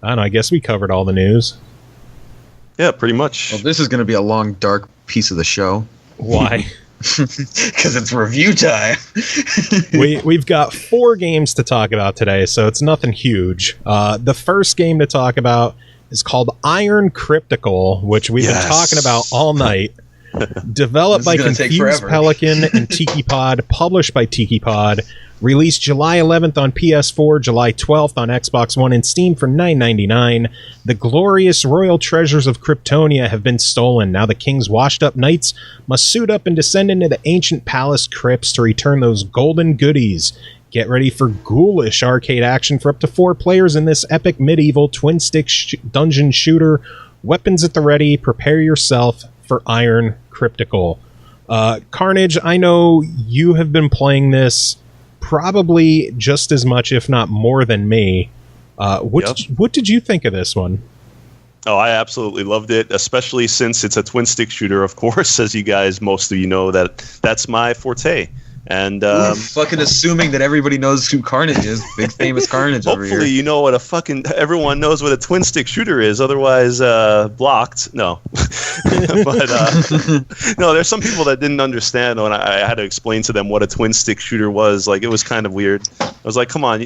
I don't know, I guess we covered all the news. Yeah, pretty much. Well, this is going to be a long, dark piece of the show. Why? Because it's review time. We've got 4 games to talk about today, so it's nothing huge. The first game to talk about is called Iron Crypticle, which we've been talking about all night. Developed by Confused Pelican and TIKIPOD, published by TIKIPOD, released July 11th on PS4, July 12th on Xbox One and Steam for $9.99. The glorious royal treasures of Kryptonia have been stolen. Now the king's washed-up knights must suit up and descend into the ancient palace crypts to return those golden goodies. Get ready for ghoulish arcade action for up to 4 players in this epic medieval twin-stick dungeon shooter. Weapons at the ready. Prepare yourself for Iron Crypticle. Carnage, I know you have been playing this probably just as much, if not more than me. What did you think of this one? Oh, I absolutely loved it, especially since it's a twin-stick shooter, of course, as you guys, most of you know, that's my forte. And fucking assuming that everybody knows who Carnage is. Big famous Carnage over here. Hopefully you know what everyone knows what a twin stick shooter is, otherwise blocked. No. But no, there's some people that didn't understand when I had to explain to them what a twin stick shooter was. Like, it was kind of weird. I was like, come on,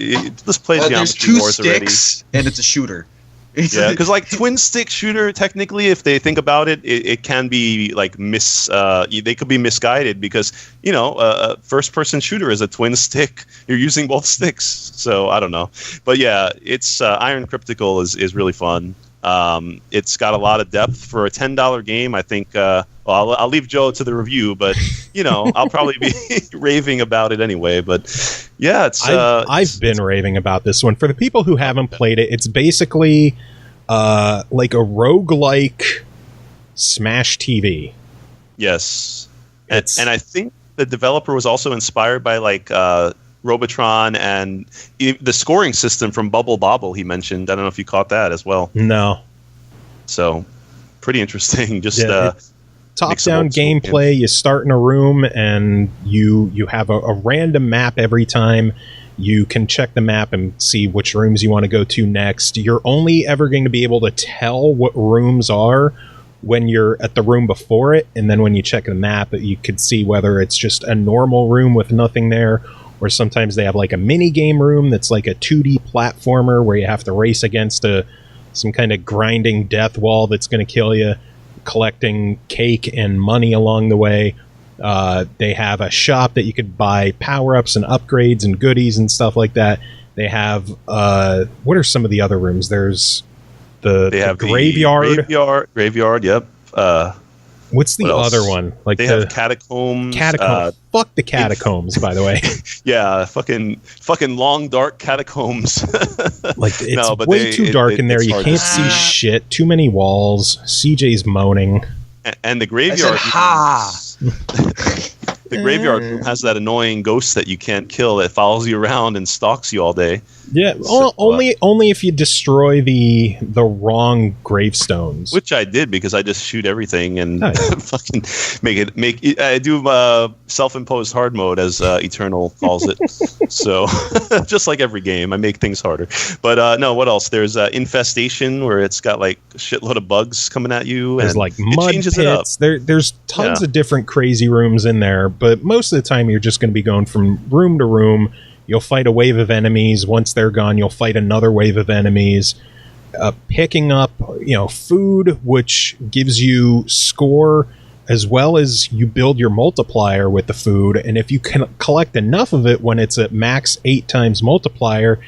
let's play Geometry Wars already. There's 2 sticks and it's a shooter. Yeah, because like twin stick shooter, technically, if they think about it, it can be like they could be misguided because a first person shooter is a twin stick. You're using both sticks, so I don't know. But yeah, it's Iron Crypticle is really fun. It's got a lot of depth for a $10 game. I think. I'll leave Joe to the review, but I'll probably be raving about it anyway. But yeah, I've been raving about this one. For the people who haven't played it, it's basically like a roguelike Smash TV. Yes, and I think the developer was also inspired by like Robotron and the scoring system from Bubble Bobble he mentioned. I don't know if you caught that as well. No. So pretty interesting. Just top-down gameplay. You start in a room and you have a random map every time. You can check the map and see which rooms you want to go to next. You're only ever going to be able to tell what rooms are when you're at the room before it, and then when you check the map, you could see whether it's just a normal room with nothing there, or sometimes they have like a mini game room that's like a 2D platformer where you have to race against some kind of grinding death wall that's going to kill you, collecting cake and money along the way. They have a shop that you could buy power-ups and upgrades and goodies and stuff like that. They have what are some of the other rooms? There's the graveyard. Graveyard, yep. What's the other one? Like they have catacombs. Fuck the catacombs, by the way. Yeah, fucking long dark catacombs. Like it's way too dark in there. You can't see shit. Too many walls. CJ's moaning. And the graveyard. The graveyard has that annoying ghost that you can't kill that follows you around and stalks you all day. Yeah, only if you destroy the wrong gravestones. Which I did, because I just shoot everything and fucking make it. I do self-imposed hard mode, as Eternal calls it. So just like every game, I make things harder. But no, what else? There's Infestation, where it's got like a shitload of bugs coming at you. There's and like mud pits. There's tons of different crazy rooms in there, but most of the time you're just going to be going from room to room. You'll fight a wave of enemies. Once they're gone, you'll fight another wave of enemies. Picking up, food, which gives you score, as well as you build your multiplier with the food. And if you can collect enough of it when it's at max 8 times multiplier,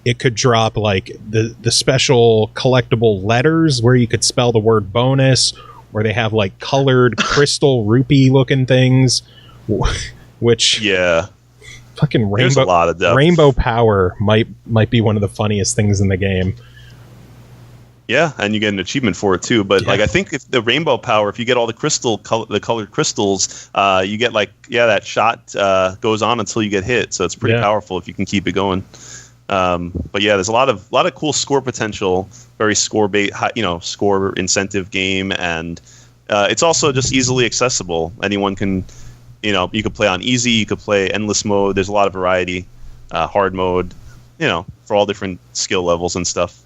it could drop like the special collectible letters where you could spell the word bonus, or they have like colored crystal rupee looking things, which fucking rainbow power might be one of the funniest things in the game. Yeah, and you get an achievement for it too. But like, I think if the rainbow power, if you get all the colored crystals, you get that shot goes on until you get hit. So it's pretty powerful if you can keep it going. But yeah, there's a lot of cool score potential, very score incentive game, and it's also just easily accessible. Anyone can. You could play on easy, you could play endless mode. There's a lot of variety, hard mode, for all different skill levels and stuff.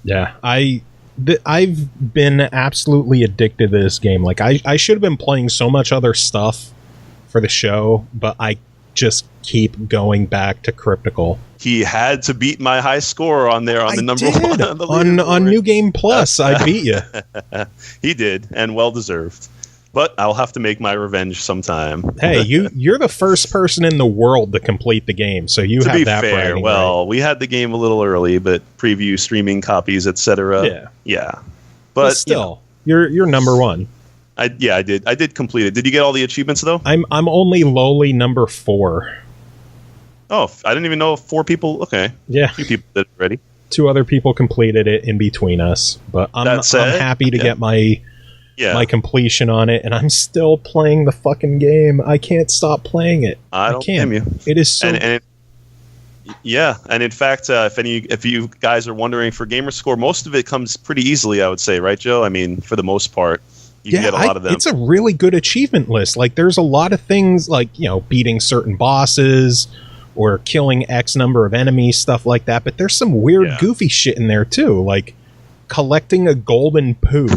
Yeah, I've been absolutely addicted to this game. Like I should have been playing so much other stuff for the show, but I just keep going back to Crypticle. He had to beat my high score on there on the number one on New Game Plus. I beat you. He did, and well deserved. But I'll have to make my revenge sometime. Hey, you're the first person in the world to complete the game, so you have that bragging right. We had the game a little early, but preview, streaming copies, etc. Yeah. But still, you're number one. I did. I did complete it. Did you get all the achievements though? I'm only lowly number 4. Oh, I didn't even know 4 people. Okay. Yeah. 2 people did it already. 2 other people completed it in between us, but I'm happy to get my completion on it, and I'm still playing the fucking game. I can't stop playing it. I don't blame you. It is so. And in fact, if you guys are wondering for gamer score, most of it comes pretty easily, I would say, right, Joe? I mean, for the most part, you can get a lot of them. It's a really good achievement list. Like, there's a lot of things like beating certain bosses or killing X number of enemies, stuff like that. But there's some weird, goofy shit in there too, like collecting a golden poo.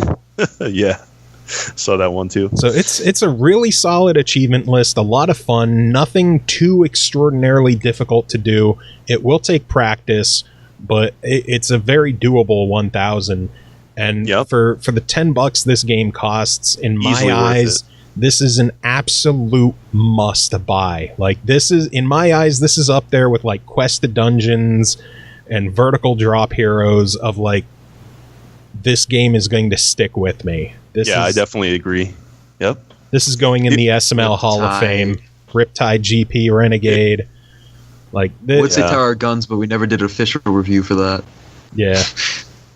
Yeah. Saw that one too. So it's a really solid achievement list, a lot of fun, nothing too extraordinarily difficult to do. It will take practice, but it's a very doable 1,000. And for the $10 this game costs, in my eyes, this is an absolute must buy. Like, this is, in my eyes, this is up there with like Quest to Dungeons and Vertical Drop Heroes of like, this game is going to stick with me. I definitely agree. Yep. This is going in the SML Hall of Fame. Riptide GP Renegade. Would say Tower Guns, but we never did an official review for that. Yeah.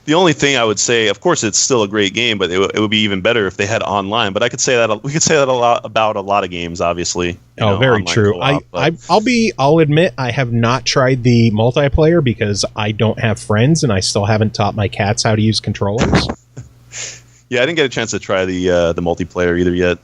The only thing I would say, of course, it's still a great game, but it would be even better if they had online. But we could say that a lot about a lot of games, obviously. Very true. I'll admit I have not tried the multiplayer because I don't have friends and I still haven't taught my cats how to use controllers. Yeah, I didn't get a chance to try the multiplayer either yet.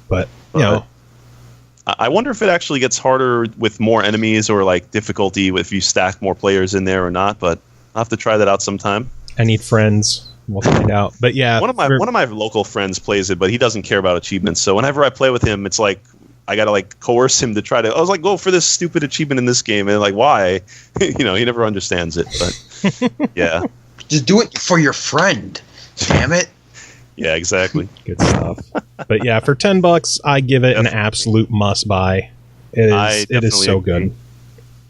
But I wonder if it actually gets harder with more enemies or like difficulty if you stack more players in there or not. But I'll have to try that out sometime. I need friends. We'll find out. But yeah, one of my local friends plays it, but he doesn't care about achievements. So whenever I play with him, it's like I gotta like coerce him to try to. I was like, go for this stupid achievement in this game, and like, why? He never understands it. But yeah, just do it for your friend. Damn it. Yeah, exactly. Good stuff. But yeah, for $10, I give it an absolute must buy. It is so agree. good.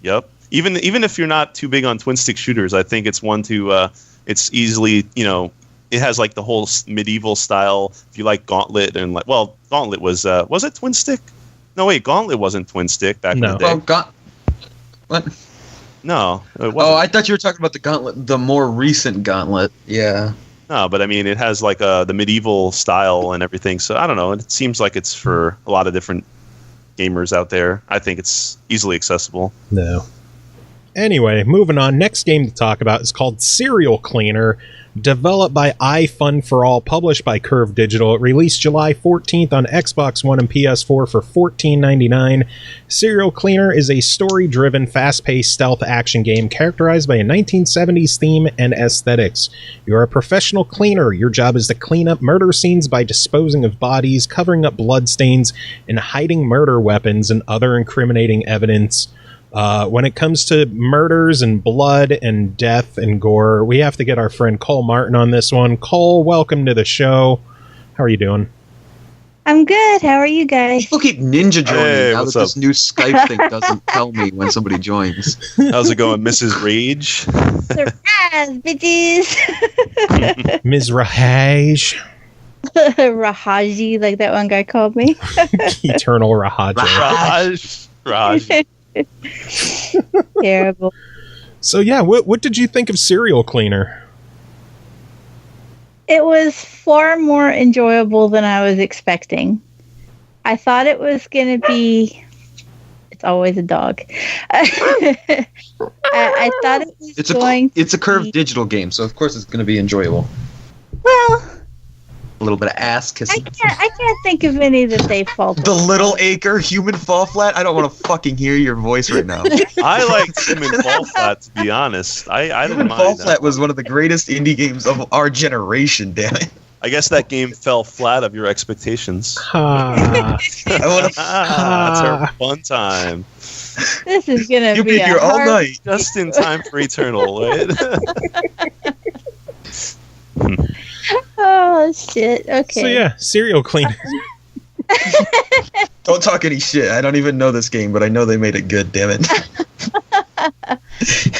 Yep. Even if you're not too big on twin stick shooters, I think it's one to. It's easily it has like the whole medieval style. If you like Gauntlet and Gauntlet was it twin stick? No, wait, Gauntlet wasn't twin stick back in the day. What? No. It wasn't. Oh, I thought you were talking about the Gauntlet, the more recent Gauntlet. Yeah. No, but I mean, it has like the medieval style and everything. So I don't know. It seems like it's for a lot of different gamers out there. I think it's easily accessible. No. Anyway, moving on. Next game to talk about is called Serial Cleaner. Developed by iFun4All, published by Curve Digital. It released July 14th on Xbox One and PS4 for $14.99. Serial Cleaner is a story-driven, fast-paced stealth action game characterized by a 1970s theme and aesthetics. You're a professional cleaner. Your job is to clean up murder scenes by disposing of bodies, covering up bloodstains, and hiding murder weapons and other incriminating evidence. When it comes to murders and blood and death and gore, we have to get our friend Cole Martin on this one. Cole, welcome to the show. How are you doing? I'm good. How are you guys? People keep ninja joining now what's that up? this new Skype thing doesn't tell me when somebody joins. How's it going, Mrs. Rage? Surprise, bitches! Ms. Rahaj. Rahaji, like that one guy called me. Eternal Rahaj. Raj. Terrible. So yeah, what did you think of Serial Cleaner? It was far more enjoyable than I was expecting. I thought it was going to be... It's always a dog. I thought it was It's a Curve Digital game, so of course it's going to be enjoyable. Well... A little bit of ass kissing. I can't think of any that they faulted. The Little Acre Human Fall Flat? I don't want to fucking hear your voice right now. I liked Human Fall Flat, to be honest. I didn't Human mind Fall that. Flat was one of the greatest indie games of our generation, damn it. I guess that game fell flat of your expectations. Ha. I That's our fun time. This is going to You'll be be here all hard... night. Just in time for Eternal, right? Oh, shit. Okay. So yeah, Serial Cleaner. Don't talk any shit. I don't even know this game, but I know they made it good, damn it.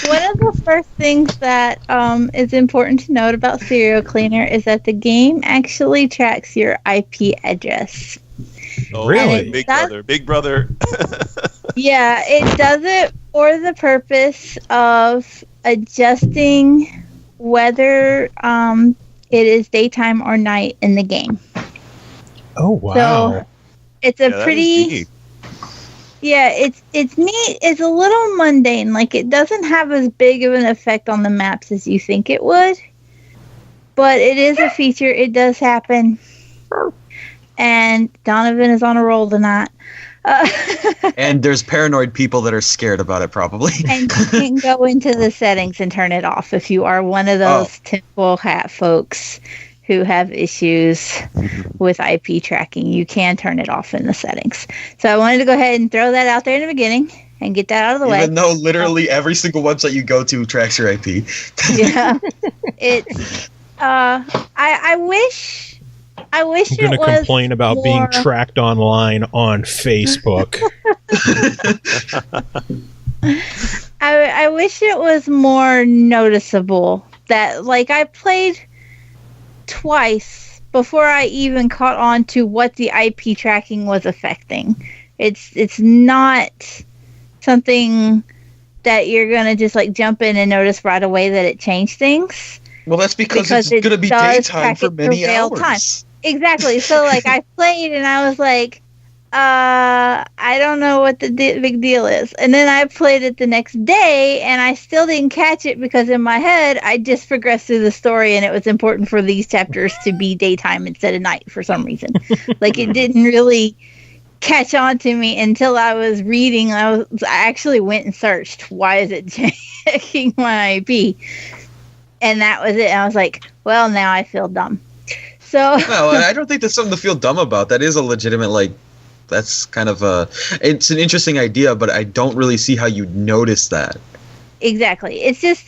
One of the first things that is important to note about Serial Cleaner is that the game actually tracks your IP address. Oh, Really? Big brother. Yeah, it does it for the purpose of adjusting whether it is daytime or night in the game. Oh wow. So it's a Yeah, that pretty... is neat. Yeah, it's neat. It's a little mundane. Like, it doesn't have as big of an effect on the maps as you think it would. But it is a feature. It does happen. And Donovan is on a roll tonight. And there's paranoid people that are scared about it, probably. And you can go into the settings and turn it off if you are one of those tinfoil hat folks who have issues with IP tracking. You can turn it off in the settings. So I wanted to go ahead and throw that out there in the beginning and get that out of the way. Even though literally every single website you go to tracks your IP. Yeah. It's I wish I'm it going to was complain about more... being tracked online on Facebook. I wish it was more noticeable that, like, I played twice before I even caught on to what the IP tracking was affecting. It's not something that you're going to just, like, jump in and notice right away that it changed things. Well, that's because it's going to be daytime for many hours. Time. Exactly. So, like, I played and I was like, I don't know what the big deal is. And then I played it the next day and I still didn't catch it because in my head, I just progressed through the story and it was important for these chapters to be daytime instead of night for some reason. Like, it didn't really catch on to me until I was reading. I actually went and searched, why is it checking my IP? And that was it. And I was like, well, now I feel dumb. So well, I don't think there's something to feel dumb about. That is a legitimate, like, that's kind of it's an interesting idea, but I don't really see how you notice that. Exactly. It's just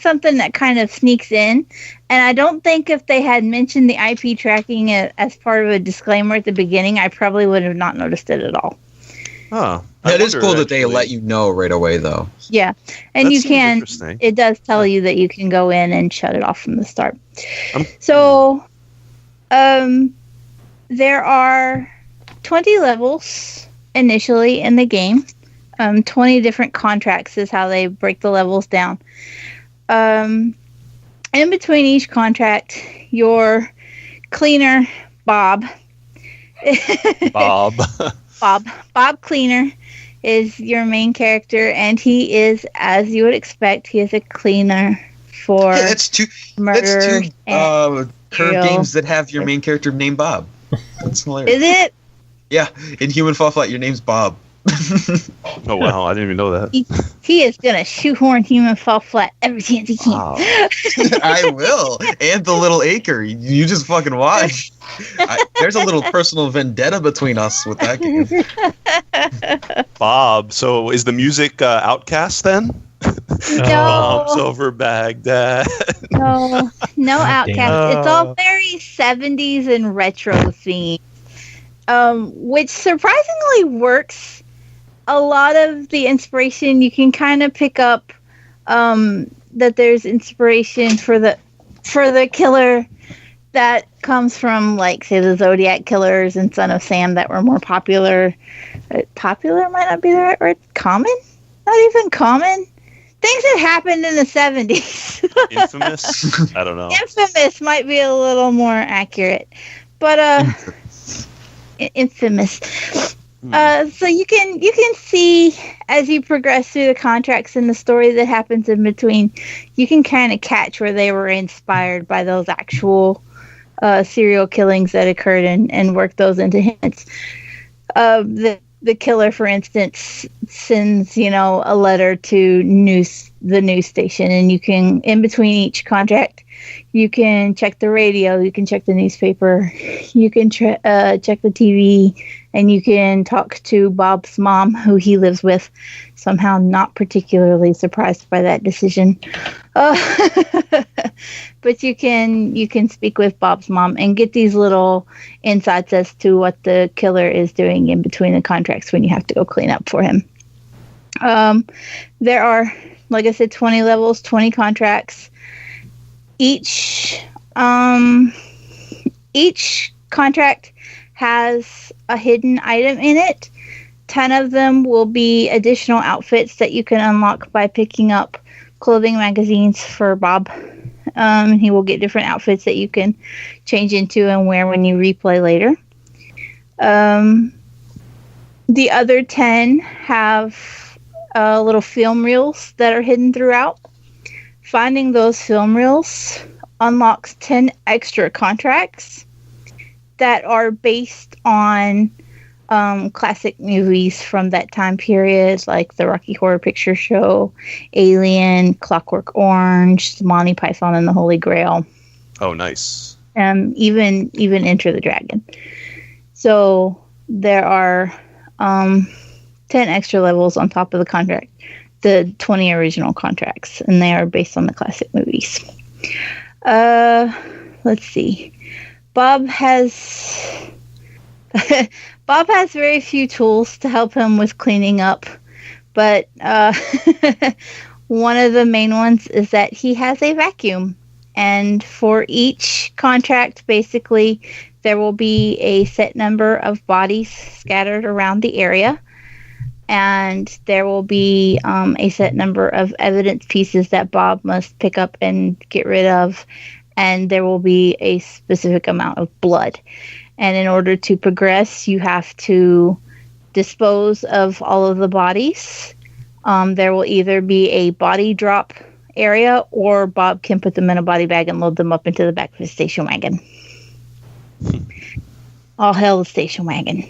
something that kind of sneaks in. And I don't think if they had mentioned the IP tracking as part of a disclaimer at the beginning, I probably would have not noticed it at all. Oh, it is cool that they let you know right away, though. Yeah. And That you seems can, interesting. it does tell you that you can go in and shut it off from the start. So, there are 20 levels initially in the game. 20 different contracts is how they break the levels down. In between each contract, your cleaner, Bob Cleaner is your main character, and he is, as you would expect, he is a cleaner for murder. That's two current games that have your main character named Bob. That's hilarious. Is it? Yeah, in Human Fall Flat, your name's Bob. Oh wow, I didn't even know that. He is gonna shoehorn Human Fall Flat every chance he can. Wow. I will. And the little acre. You just fucking watch. There's a little personal vendetta between us with that game. Bob, so is the music Outcast then? No. Bombs over Baghdad. No Outcast. Damn. It's all very 70s and retro themed, which surprisingly works. A lot of the inspiration you can kind of pick up that there's inspiration for the killer that comes from, like, say, the Zodiac Killers and Son of Sam that were more popular. Popular might not be the right word. Common? Not even common. Things that happened in the 70s. Infamous? I don't know. Infamous might be a little more accurate. But, infamous. So you can see as you progress through the contracts and the story that happens in between, you can kind of catch where they were inspired by those actual serial killings that occurred and work those into hints. The killer, for instance, sends a letter to the news station, and you can, in between each contract, you can check the radio, you can check the newspaper, you can check the TV, and you can talk to Bob's mom, who he lives with. Somehow not particularly surprised by that decision. But you can speak with Bob's mom and get these little insights as to what the killer is doing in between the contracts when you have to go clean up for him. There are, like I said, 20 levels, 20 contracts. Each contract has a hidden item in it. 10 of them will be additional outfits that you can unlock by picking up clothing magazines for Bob. And he will get different outfits that you can change into and wear when you replay later. The other 10 have little film reels that are hidden throughout. Finding those film reels unlocks 10 extra contracts that are based on classic movies from that time period, like the Rocky Horror Picture Show, Alien, Clockwork Orange, Monty Python and the Holy Grail. Oh, nice. Even Enter the Dragon. So there are 10 extra levels on top of the contract, the 20 original contracts, and they are based on the classic movies. Let's see. Bob has very few tools to help him with cleaning up, but one of the main ones is that he has a vacuum. And for each contract, basically, there will be a set number of bodies scattered around the area. And there will be a set number of evidence pieces that Bob must pick up and get rid of. And there will be a specific amount of blood. And in order to progress, you have to dispose of all of the bodies. There will either be a body drop area, or Bob can put them in a body bag and load them up into the back of his station wagon. All hail the station wagon.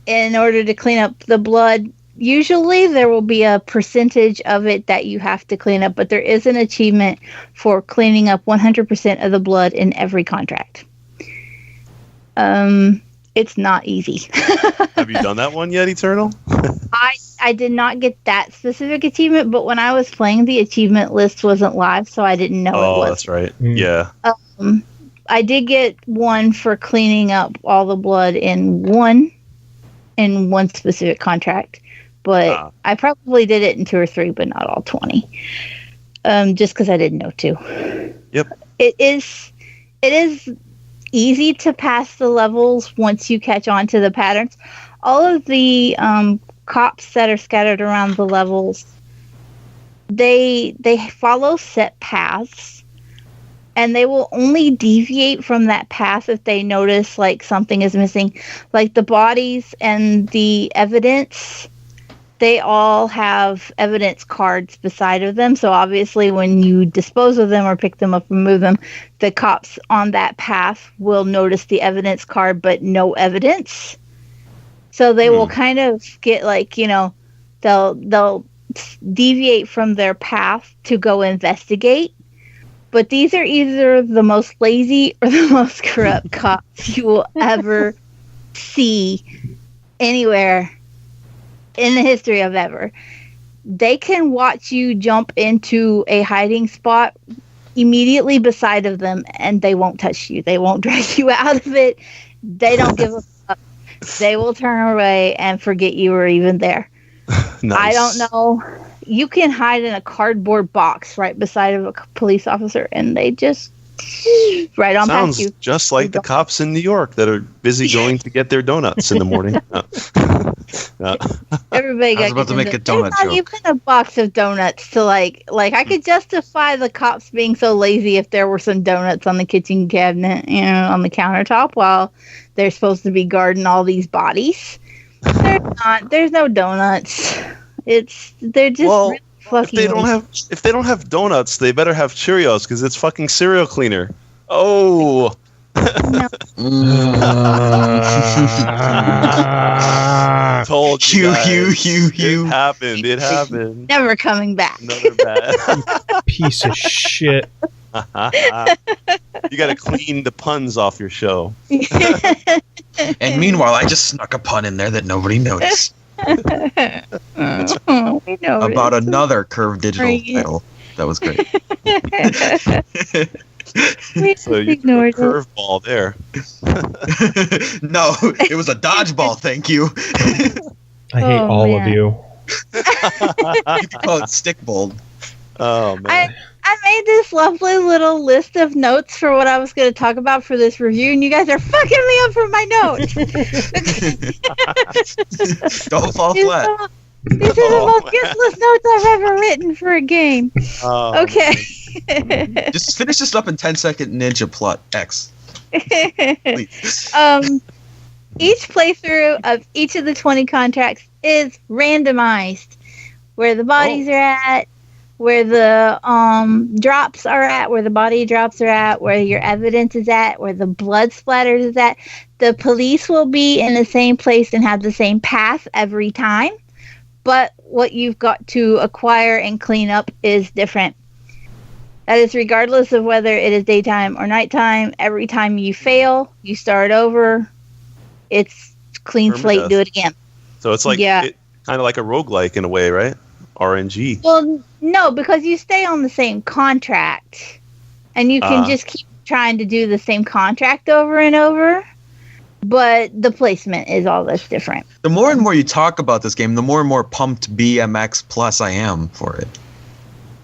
In order to clean up the blood, usually there will be a percentage of it that you have to clean up, but there is an achievement for cleaning up 100% of the blood in every contract. It's not easy. Have you done that one yet, Eternal? I did not get that specific achievement, but when I was playing, the achievement list wasn't live, so I didn't know it was. Oh, that's right. Yeah. I did get one for cleaning up all the blood in one specific contract, but I probably did it in 2 or 3, but not all 20. Just because I didn't know to. Yep. It is easy to pass the levels once you catch on to the patterns. All of the cops that are scattered around the levels, they follow set paths, and they will only deviate from that path if they notice like something is missing. Like the bodies and the evidence, they all have evidence cards beside of them. So obviously when you dispose of them or pick them up and move them, the cops on that path will notice the evidence card but no evidence. So they will kind of get like, you know, they'll deviate from their path to go investigate. But these are either the most lazy or the most corrupt cops you will ever see anywhere in the history of ever. They can watch you jump into a hiding spot immediately beside of them, and they won't touch you. They won't drag you out of it. They don't give a fuck. They will turn away and forget you were even there. Nice. I don't know. You can hide in a cardboard box right beside of a police officer, and they just right on past you. Sounds just like the cops in New York that are busy going to get their donuts in the morning. Everybody I was about to make a donut joke. Not even a box of donuts to like I could justify the cops being so lazy if there were some donuts on the kitchen cabinet, you know, on the countertop while they're supposed to be guarding all these bodies. They're not. There's no donuts. They're just really fucking. If they don't have donuts, they better have Cheerios because it's fucking cereal cleaner. Oh. No. Told you guys. It happened. It happened. Never coming back. Another bad. Piece of shit. You got to clean the puns off your show. And meanwhile, I just snuck a pun in there that nobody noticed. We know About another Curve Digital title. That was great. So you threw a curveball there. No, it was a dodgeball, thank you. I hate all of you. You can call it stickball. Oh, man. I made this lovely little list of notes for what I was going to talk about for this review, and you guys are fucking me up for my notes. Don't fall flat. These are the most useless notes I've ever written for a game. Okay. Just finish this up in 10-second Ninja Plot X. Please. Each playthrough of each of the 20 contracts is randomized. Where the bodies are at, where the drops are at, where the body drops are at, where your evidence is at, where the blood splatters is at. The police will be in the same place and have the same path every time, but what you've got to acquire and clean up is different. That is regardless of whether it is daytime or nighttime. Every time you fail, you start over. It's clean slate, do it again. So it's like kind of like a roguelike in a way, right? RNG. Well, no, because you stay on the same contract, and you can just keep trying to do the same contract over and over, but the placement is all that's different. The more and more you talk about this game, the more and more pumped BMX Plus I am for it.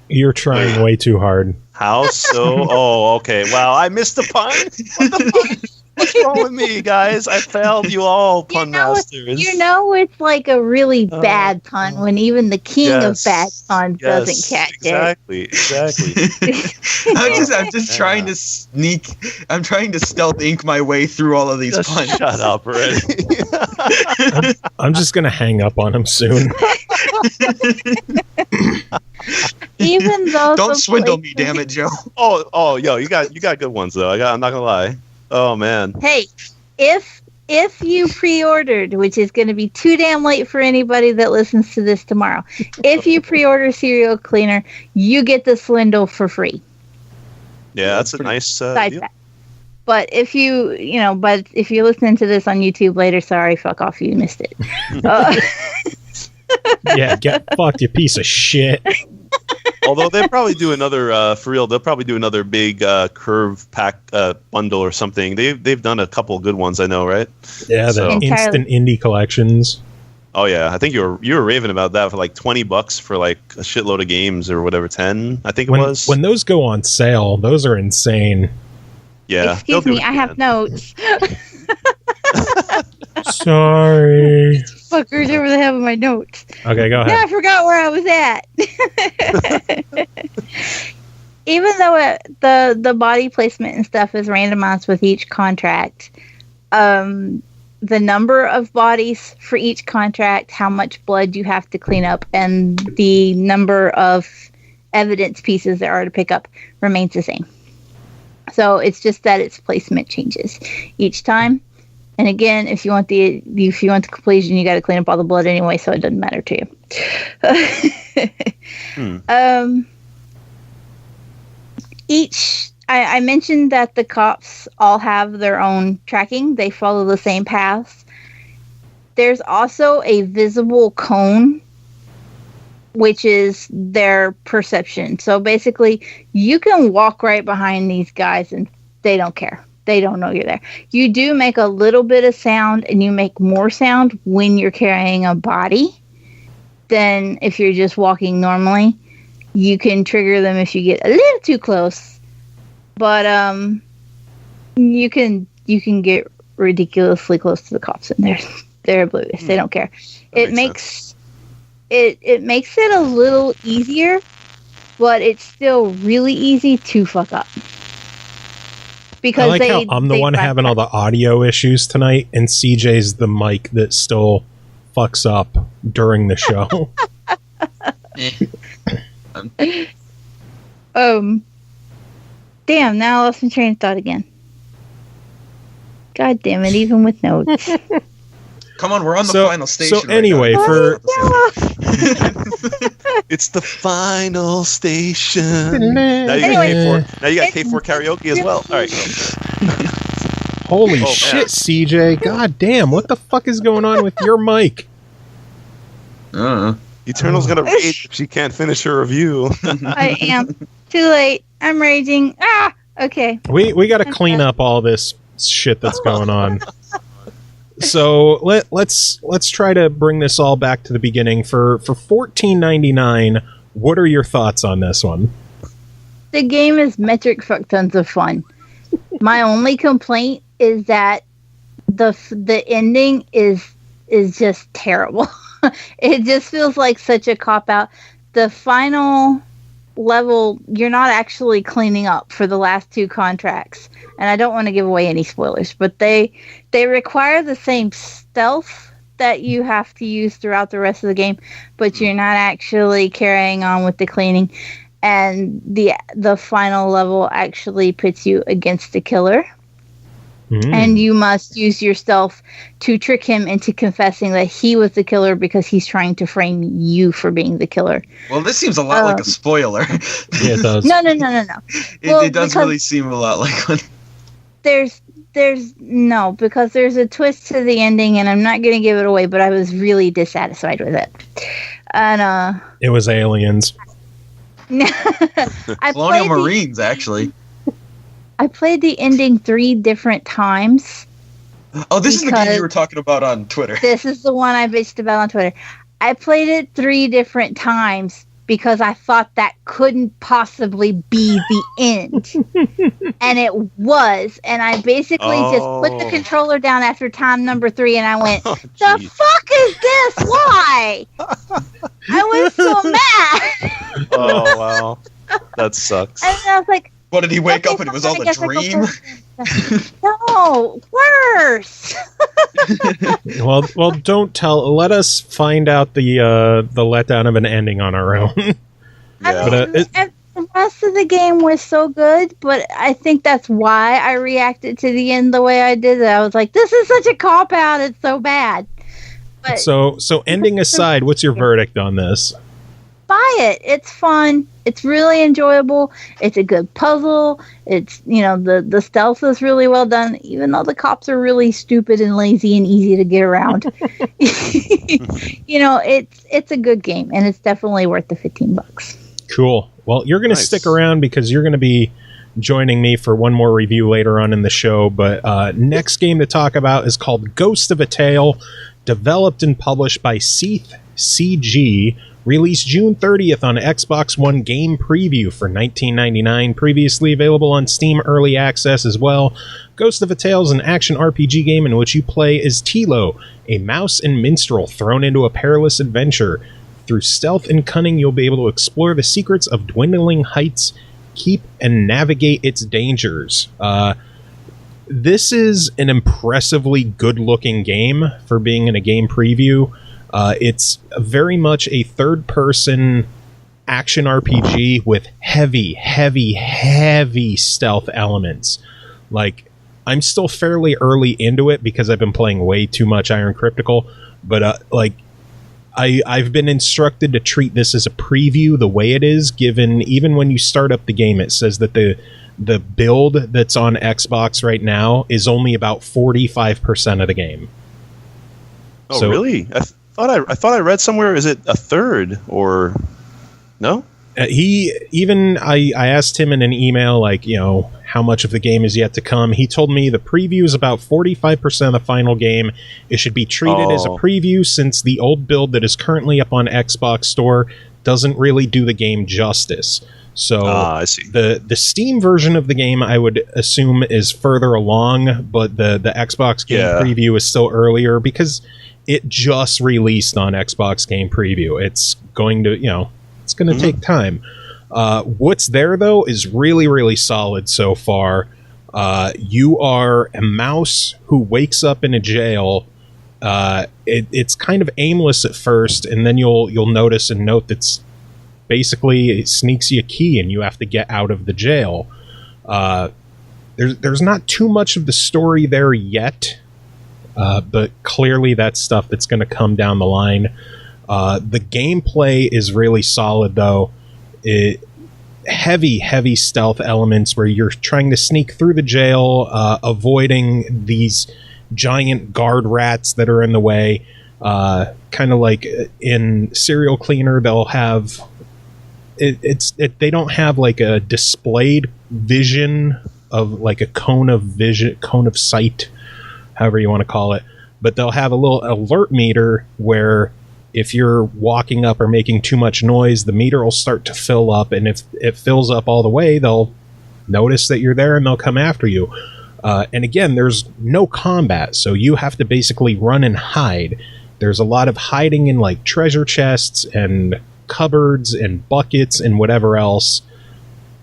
You're trying way too hard. How so? Oh, okay. Wow, I missed the pun. What the fuck? What's wrong with me, guys? I failed you all, pun masters. You know it's like a really bad pun when even the king of bad puns doesn't catch it. Exactly. I'm just trying to sneak. I'm trying to stealth ink my way through all of these puns. Shut up already. I'm just gonna hang up on him soon. Even though don't swindle me, damn it, Joe. Oh, yo, you got good ones though. I'm not gonna lie. Oh man. Hey, if if you pre-ordered, which is going to be too damn late for anybody that listens to this tomorrow, if you pre-order Serial Cleaner, you get the Slindle for free. Yeah, that's a nice side deal. fact. But if you're listening to this on YouTube later, sorry, fuck off, you missed it. Yeah, get fucked, you piece of shit. Although they'll probably do another for real. They'll probably do another big curve pack bundle or something. They've done a couple good ones, I know, right? Yeah, the instant indie collections. Oh yeah, I think you were raving about that for like $20 for like a shitload of games or whatever. 10, I think it was. When those go on sale, those are insane. Yeah. Excuse me, I have notes. Sorry. Fuckers over the hell of my notes. Okay, go ahead. Yeah, I forgot where I was at. Even though the body placement and stuff is randomized with each contract, the number of bodies for each contract, how much blood you have to clean up, and the number of evidence pieces there are to pick up remains the same. So it's just that its placement changes each time. And again, if you want the completion, you got to clean up all the blood anyway, so it doesn't matter to you. I mentioned that the cops all have their own tracking. They follow the same paths. There's also a visible cone, which is their perception. So basically, you can walk right behind these guys and they don't care. They don't know you're there. You do make a little bit of sound, and you make more sound when you're carrying a body than if you're just walking normally. You can trigger them if you get a little too close, but you can get ridiculously close to the cops, and they're oblivious. They don't care. It makes it a little easier, but it's still really easy to fuck up. Because I like how I'm the one having all the audio issues tonight, and CJ's the mic that still fucks up during the show. Damn, now I lost my train of thought again. God damn it, even with notes. Come on, we're on the final station. So anyway, it's the final station. Now you got K4 karaoke as well. All right, go. Holy shit, CJ! God damn, what the fuck is going on with your mic? Eternal's gonna rage if she can't finish her review. I am too late. I'm raging. Okay. We got to clean up all this shit that's going on. So let's try to bring this all back to the beginning. For $14.99, what are your thoughts on this one? The game is metric fuck tons of fun. My only complaint is that the ending is just terrible. It just feels like such a cop-out. The final level, you're not actually cleaning up for the last two contracts. And I don't want to give away any spoilers, but they require the same stealth that you have to use throughout the rest of the game, but you're not actually carrying on with the cleaning. And the final level actually puts you against the killer. And you must use your stealth to trick him into confessing that he was the killer because he's trying to frame you for being the killer. Well, this seems a lot like a spoiler. Yeah, it does. No. It does really seem a lot like one. There's because there's a twist to the ending, and I'm not going to give it away, but I was really dissatisfied with it. And it was aliens. Colonial Marines, actually. I played the ending 3 different times. Oh, this is the game you were talking about on Twitter. This is the one I bitched about on Twitter. I played it 3 different times because I thought that couldn't possibly be the end. And it was. And I basically just put the controller down after time number 3, and I went, the fuck is this? Why? I was so mad. Oh, wow. That sucks. And I was like, what, did he wake up and it was all a dream? No, worse. Well, don't tell. Let us find out the letdown of an ending on our own. I mean, rest of the game was so good, but I think that's why I reacted to the end the way I did. I was like, this is such a cop-out, it's so bad. But so ending aside, what's your verdict on this? Buy it. It's fun. It's really enjoyable. It's a good puzzle. It's, the stealth is really well done, even though the cops are really stupid and lazy and easy to get around. It's a good game, and it's definitely worth the $15. Cool. Well, you're going to stick around because you're going to be joining me for one more review later on in the show. But next game to talk about is called Ghost of a Tale, developed and published by Seith CG. Released June 30th on Xbox One Game Preview for $19.99. Previously available on Steam Early Access as well. Ghost of a Tale is an action RPG game in which you play as Tilo, a mouse and minstrel thrown into a perilous adventure. Through stealth and cunning, you'll be able to explore the secrets of dwindling heights, keep and navigate its dangers. This is an impressively good-looking game for being in a game preview. It's very much a third-person action RPG with heavy stealth elements. Like, I'm still fairly early into it because I've been playing way too much Iron Crypticle, but I've been instructed to treat this as a preview the way it is, given even when you start up the game, it says that the build that's on Xbox right now is only about 45% of the game. Oh, so, really? I thought I read somewhere, is it a third or no? I asked him in an email, how much of the game is yet to come. He told me the preview is about 45% of the final game. It should be treated as a preview since the old build that is currently up on Xbox Store doesn't really do the game justice. So I see. The Steam version of the game, I would assume, is further along, but the Xbox game preview is still earlier because it just released on Xbox Game Preview. It's going to, take time. What's there, though, is really, really solid so far. You are a mouse who wakes up in a jail. It's kind of aimless at first, and then you'll notice and note that's basically it sneaks you a key, and you have to get out of the jail. There's not too much of the story there yet. But clearly that's stuff that's going to come down the line. The gameplay is really solid, though. Heavy stealth elements where you're trying to sneak through the jail, avoiding these giant guard rats that are in the way. Kind of like in Serial Cleaner, they'll have... they don't have like a displayed vision of like a cone of sight, however you want to call it, but they'll have a little alert meter where if you're walking up or making too much noise, the meter will start to fill up, and if it fills up all the way, they'll notice that you're there and they'll come after you. And again, there's no combat, so you have to basically run and hide. There's a lot of hiding in like treasure chests and cupboards and buckets and whatever else.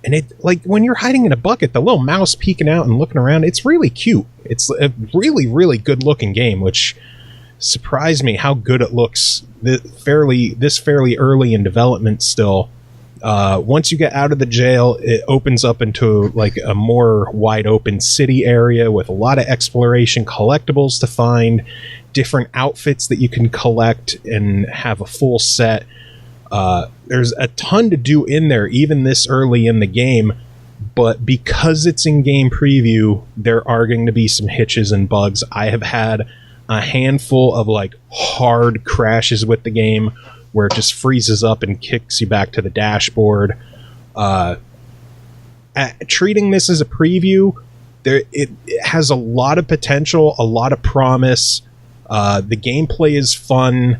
And it, like, when you're hiding in a bucket, the little mouse peeking out and looking around, it's really cute. It's a really, really good looking game, which surprised me how good it looks this fairly early in development still. Once you get out of the jail, it opens up into like a more wide open city area with a lot of exploration, collectibles to find, different outfits that you can collect and have a full set. There's a ton to do in there, even this early in the game, but because it's in game preview, there are going to be some hitches and bugs. I have had a handful of like hard crashes with the game where it just freezes up and kicks you back to the dashboard. Treating this as a preview, it has a lot of potential, a lot of promise. The gameplay is fun.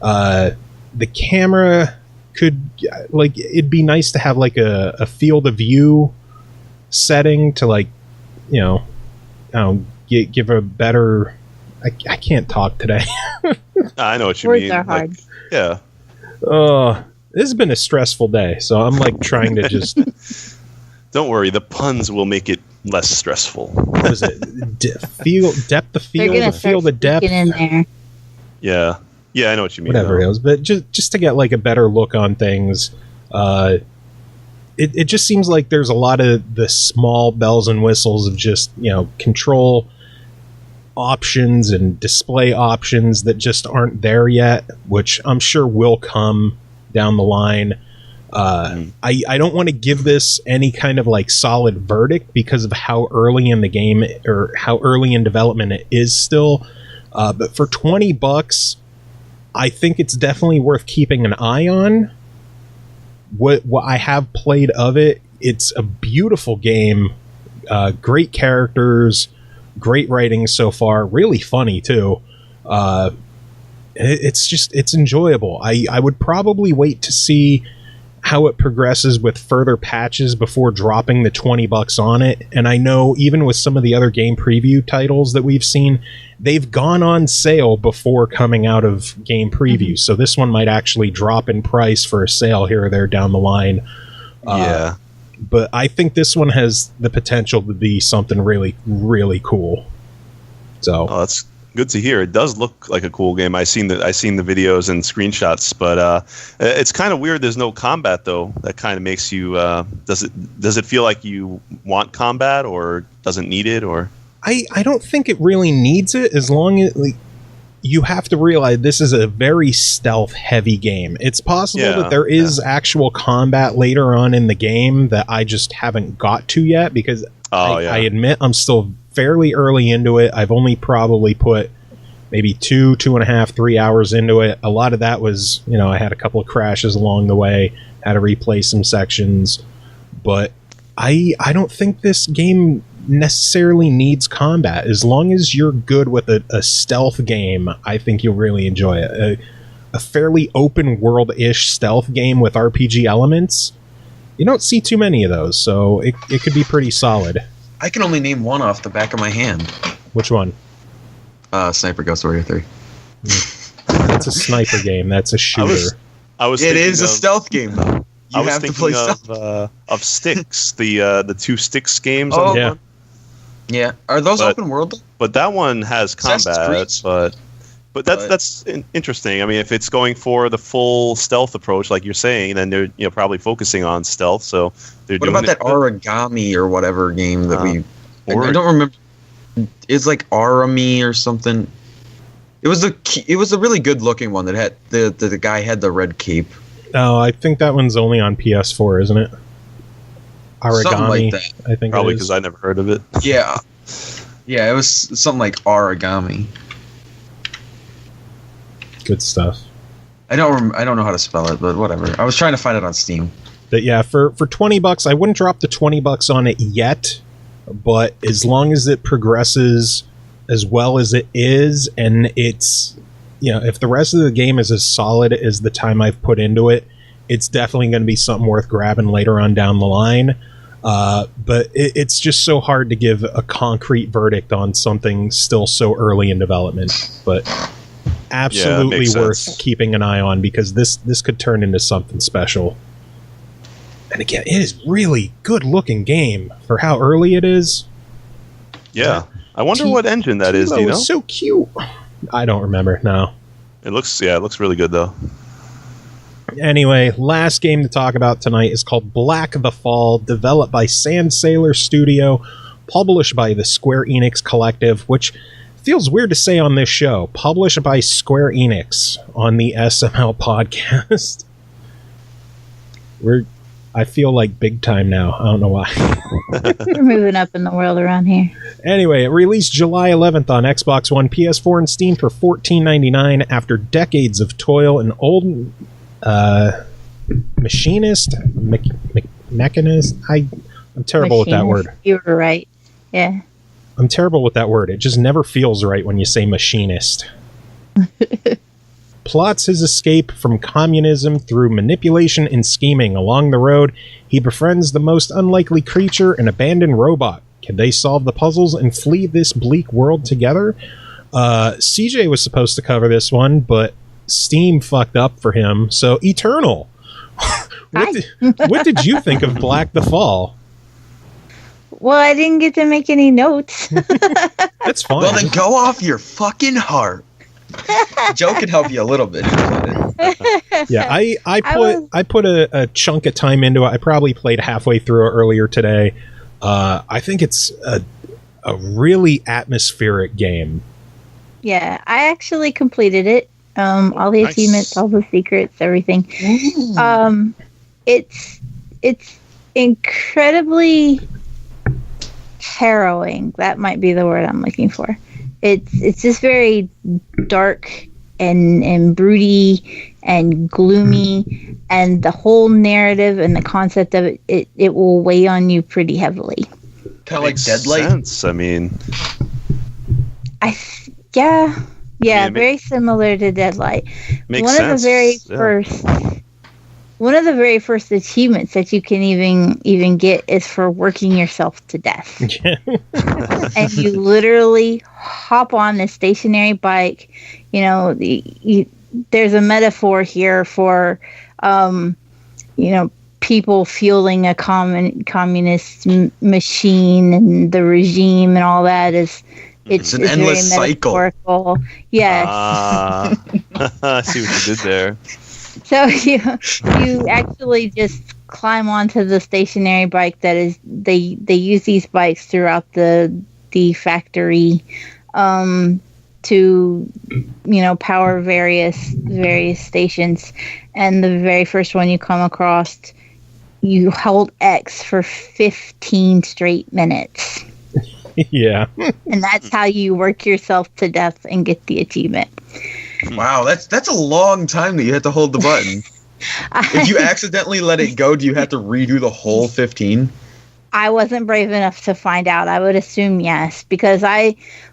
The camera could, like, it'd be nice to have like a field of view setting to, like, you know, give a better. I can't talk today. I know what you Words mean. are hard. Like, yeah. This has been a stressful day, so I'm like trying to just. Don't worry, the puns will make it less stressful. What is it? Depth of field, feel the depth. In there. Yeah. Yeah, I know what you mean. Whatever it is, but just to get like a better look on things. it just seems like there's a lot of the small bells and whistles of just, control options and display options that just aren't there yet, which I'm sure will come down the line. I don't want to give this any kind of like solid verdict because of how early in the game or how early in development it is still. But for $20, I think it's definitely worth keeping an eye on. What I have played of it, it's a beautiful game, great characters, great writing so far, really funny too. It's enjoyable. I would probably wait to see how it progresses with further patches before dropping the $20 on it. And I know even with some of the other game preview titles that we've seen, they've gone on sale before coming out of game preview. So this one might actually drop in price for a sale here or there down the line. But I think this one has the potential to be something really, really cool. So that's good to hear. It does look like a cool game. I seen the videos and screenshots, but it's kind of weird. There's no combat though. That kind of makes you. Does it feel like you want combat, or doesn't need it, or? I don't think it really needs it, as long as you have to realize this is a very stealth heavy game. It's possible that there is actual combat later on in the game that I just haven't got to yet, because I admit I'm still fairly early into it. I've only probably put maybe 2.5, 3 hours into it. A lot of that was, I had a couple of crashes along the way, had to replay some sections, but I don't think this game necessarily needs combat. As long as you're good with a stealth game, I think you'll really enjoy it. A fairly open world-ish stealth game with RPG elements, you don't see too many of those, so it could be pretty solid. I can only name one off the back of my hand. Which one? Sniper Ghost Warrior 3. That's a sniper game. That's a shooter. It is a stealth game, though. I was thinking of Styx, the two Styx games. Yeah. Are those open world? But that one has combat. But that's interesting. I mean, if it's going for the full stealth approach, like you're saying, then they're probably focusing on stealth. So what about that origami or whatever game that I don't remember. It's like Arami or something. It was a really good looking one that had the guy had the red cape. Oh, I think that one's only on PS4, isn't it? Origami, something like that. I think probably because I never heard of it. Yeah, it was something like Origami. Good stuff. I don't know how to spell it, but whatever. I was trying to find it on Steam. But yeah, for $20, I wouldn't drop the $20 on it yet. But as long as it progresses as well as it is, and it's, if the rest of the game is as solid as the time I've put into it, it's definitely going to be something worth grabbing later on down the line. But it's just so hard to give a concrete verdict on something still so early in development. But absolutely worth keeping an eye on, because this could turn into something special. And again, it is really good looking game for how early it is. Yeah. I wonder what engine that is, do you know? It's so cute. I don't remember, no. It looks really good though. Anyway, last game to talk about tonight is called Black the Fall, developed by Sand Sailor Studio, published by the Square Enix Collective, which feels weird to say on this show. Published by Square Enix on the SML podcast. I feel like big time now. I don't know why. We're moving up in the world around here. Anyway, it released July 11th on Xbox One, PS4, and Steam for $14.99 after decades of toil. An old mechanist. I'm terrible with that word. You were right. Yeah. I'm terrible with that word. It just never feels right when you say machinist. Plots his escape from communism through manipulation and scheming. Along the road, he befriends the most unlikely creature, an abandoned robot. Can they solve the puzzles and flee this bleak world together? CJ was supposed to cover this one, but Steam fucked up for him. So, Eternal, what did you think of Black the Fall? Well, I didn't get to make any notes. That's fine. Well, then go off your fucking heart. Joe can help you a little bit. Yeah, I put a chunk of time into it. I probably played halfway through it earlier today. I think it's a really atmospheric game. Yeah, I actually completed it. All the achievements, all the secrets, everything. It's incredibly harrowing. That might be the word I'm looking for. It's just very dark and broody and gloomy, and the whole narrative and the concept of it will weigh on you pretty heavily. Kind of like Deadlight. Sense. I mean, very similar to Deadlight. Makes One sense. One of the very first achievements that you can even get is for working yourself to death. And you literally hop on a stationary bike. You know, there's a metaphor here for, people fueling a communist machine, and the regime and all that it's an endless cycle. Yes. I see what you did there. So you actually just climb onto the stationary bike that is they use these bikes throughout the factory to power various stations, and the very first one you come across, you hold X for 15 straight minutes. Yeah. And that's how you work yourself to death and get the achievement. Wow, that's a long time that you had to hold the button. If you accidentally let it go, do you have to redo the whole 15? I wasn't brave enough to find out. I would assume yes, because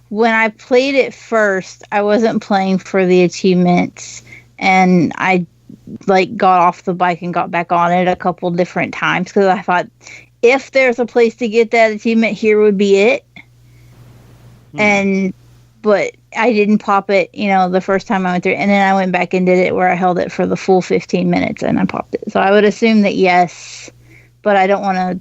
when I played it first, I wasn't playing for the achievements, and I got off the bike and got back on it a couple different times because I thought, if there's a place to get that achievement, here would be it. But I didn't pop it, the first time I went through, and then I went back and did it where I held it for the full 15 minutes and I popped it. So I would assume that yes, but I don't want to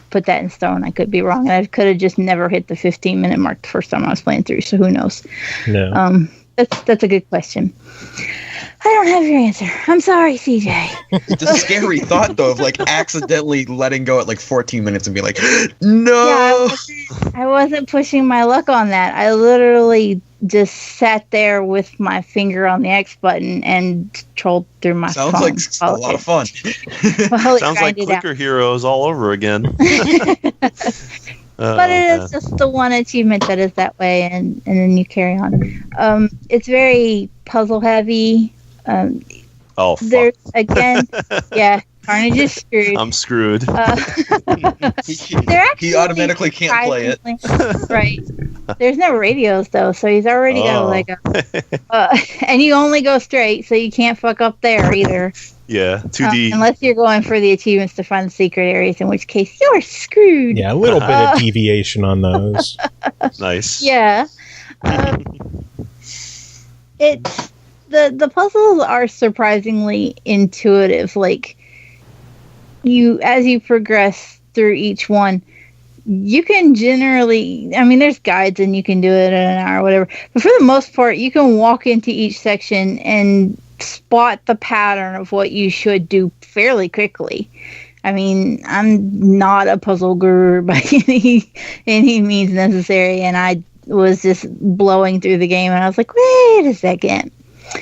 put that in stone. I could be wrong, and I could have just never hit the 15-minute mark the first time I was playing through. So who knows? No. That's a good question. I don't have your answer. I'm sorry, CJ. It's a scary thought, though, of accidentally letting go at 14 minutes and be like, no. Yeah, I wasn't pushing my luck on that. I literally just sat there with my finger on the X button and trolled through my phone. Sounds like a lot of fun. Sounds like Clicker Heroes all over again. But it is just the one achievement that is that way, and then you carry on. It's very puzzle heavy. Fuck. There's again, yeah, Carnage is screwed. I'm screwed. He automatically can't play it. Right. There's no radios though, so he's already got a leg up. And you only go straight, so you can't fuck up there either. Yeah, 2D. Unless you're going for the achievements to find the secret areas, in which case you're screwed. Yeah, a little bit of deviation on those. Nice. Yeah. It's the puzzles are surprisingly intuitive. As you progress through each one, you can generally, there's guides and you can do it in an hour or whatever, but for the most part, you can walk into each section and spot the pattern of what you should do fairly quickly. I'm not a puzzle guru by any means necessary, and I was just blowing through the game, and I was like, wait a second.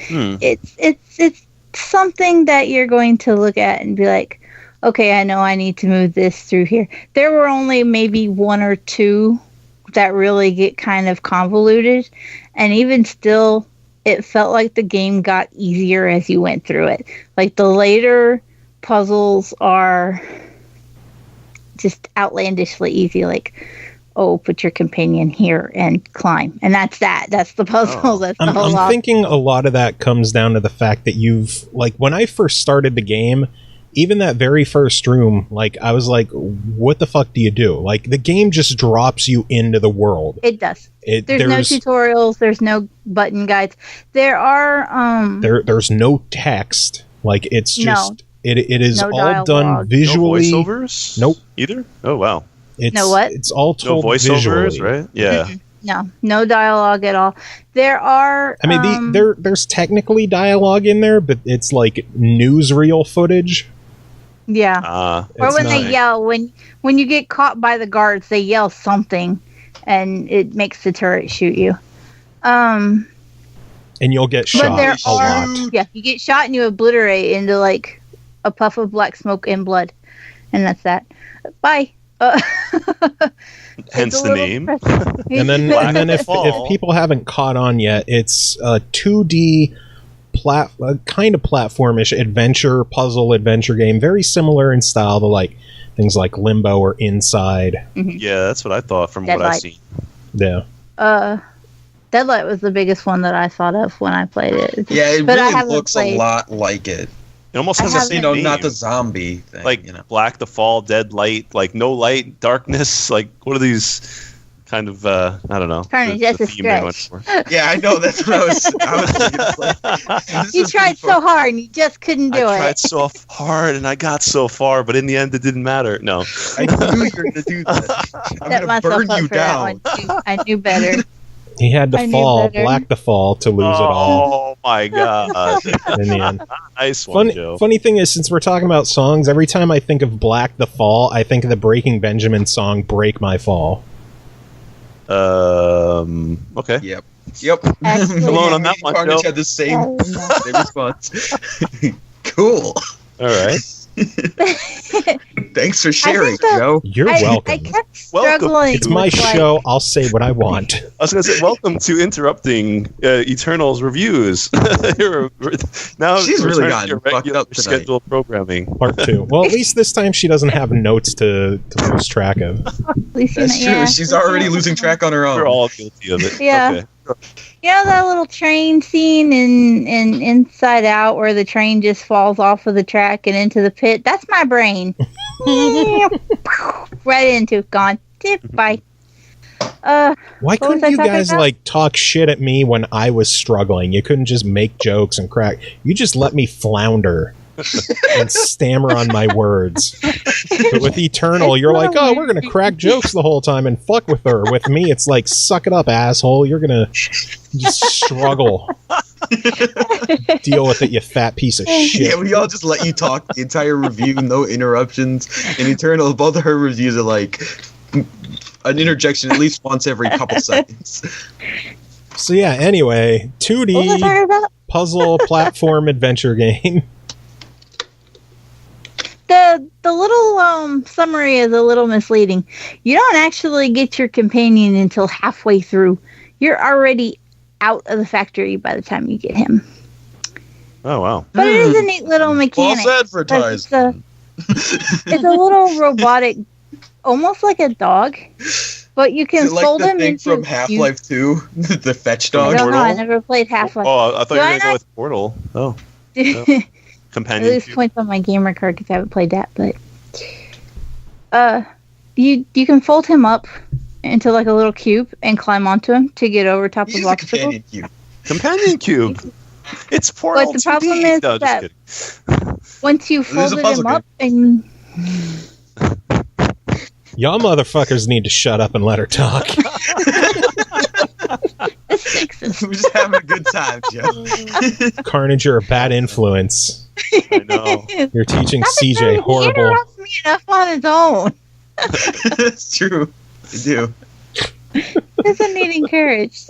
It's something that you're going to look at and be like, okay, I know I need to move this through here. There were only maybe one or two that really get kind of convoluted, and even still, it felt like the game got easier as you went through it. The later puzzles are just outlandishly easy, put your companion here and climb. And that's the puzzle. That's the whole lot. I'm thinking a lot of that comes down to the fact that you've, when I first started the game, even that very first room, I was like, what the fuck do you do? The game just drops you into the world. It does. There's no tutorials. There's no button guides. There are... There's no text. It's just... No. It is No all dialogue. done visually. No voiceovers? Nope. Either? Oh, wow. It's, No what? It's all told No voiceovers, visually. right? Yeah. No dialogue at all. There are. I mean, there's technically dialogue in there, but it's like newsreel footage. Yeah. Or when they yell, when you get caught by the guards, they yell something, and it makes the turret shoot you. And you'll get shot a lot. Yeah, you get shot and you obliterate into like a puff of black smoke and blood, and that's that. Bye. Hence the name. and then if people haven't caught on yet, it's a 2D kind of platformish puzzle adventure game, very similar in style to like things like Limbo or Inside. Mm-hmm. Yeah, that's what I thought from what I've seen. Yeah. Deadlight was the biggest one that I thought of when I played it. Yeah, it really looks a lot like it. It almost has the same name. Not the zombie thing. Like Black the Fall, Dead Light, like No Light, Darkness. Like, what are these kind of, I don't know. Carnage, that's a stretch. Yeah, I know. That's what I was thinking. You tried so hard and you just couldn't do it. I tried so hard and I got so far, but in the end it didn't matter. No. I knew you were going to do that. I'm going to burn you down. I knew better. He had to fall, Black the Fall, to lose it all. Oh my god! In the end, nice one, Joe. Funny thing is, since we're talking about songs, every time I think of Black the Fall, I think of the Breaking Benjamin song "Break My Fall." Okay. Yep. Alone on that one, Carnage had the same response. Cool. All right. Thanks for sharing, Joe. You're welcome. I kept struggling. It's my show. I'll say what I want. I was going to say, welcome to interrupting Eternal's reviews. Now she's really gotten fucked up tonight. Scheduled programming. Part 2. Well, at least this time she doesn't have notes to lose track of. That's true. Yeah, she's already losing track on her own. We're all guilty of it. Yeah. Okay. You know that little train scene in Inside Out where the train just falls off of the track and into the pit? That's my brain. Right into gone. Bye. Why couldn't you guys like talk shit at me when I was struggling? You couldn't just make jokes and crack. You just let me flounder and stammer on my words. But with Eternal, you're like, oh, we're gonna crack jokes the whole time and fuck with her. With me, it's like, suck it up, asshole. You're gonna just struggle. Deal with it, you fat piece of shit. Yeah, we all just let you talk the entire review, no interruptions. And Eternal, both of her reviews are like an interjection at least once every couple seconds. So yeah, anyway, 2D puzzle platform adventure game. The little summary is a little misleading. You don't actually get your companion until halfway through. You're already out of the factory by the time you get him. Oh, wow. But it is a neat little mechanic. False advertising. It's a little robotic, almost like a dog. But you can fold him into... from Half-Life 2? The fetch dog? I don't know. I never played Half-Life. Oh, I thought you were going to go with Portal. Oh. Companion. I lose points on my gamer card because I haven't played that, but you can fold him up into like a little cube and climb onto him to get over top of obstacles. Companion cube. It's Portal. But the problem is that once you folded him up and y'all motherfuckers need to shut up and let her talk. We're just having a good time, Joe. Carnage, you're a bad influence. I know. You're teaching CJ horrible. He interrupts me enough on his own. That's true. You do. Doesn't need encouraged.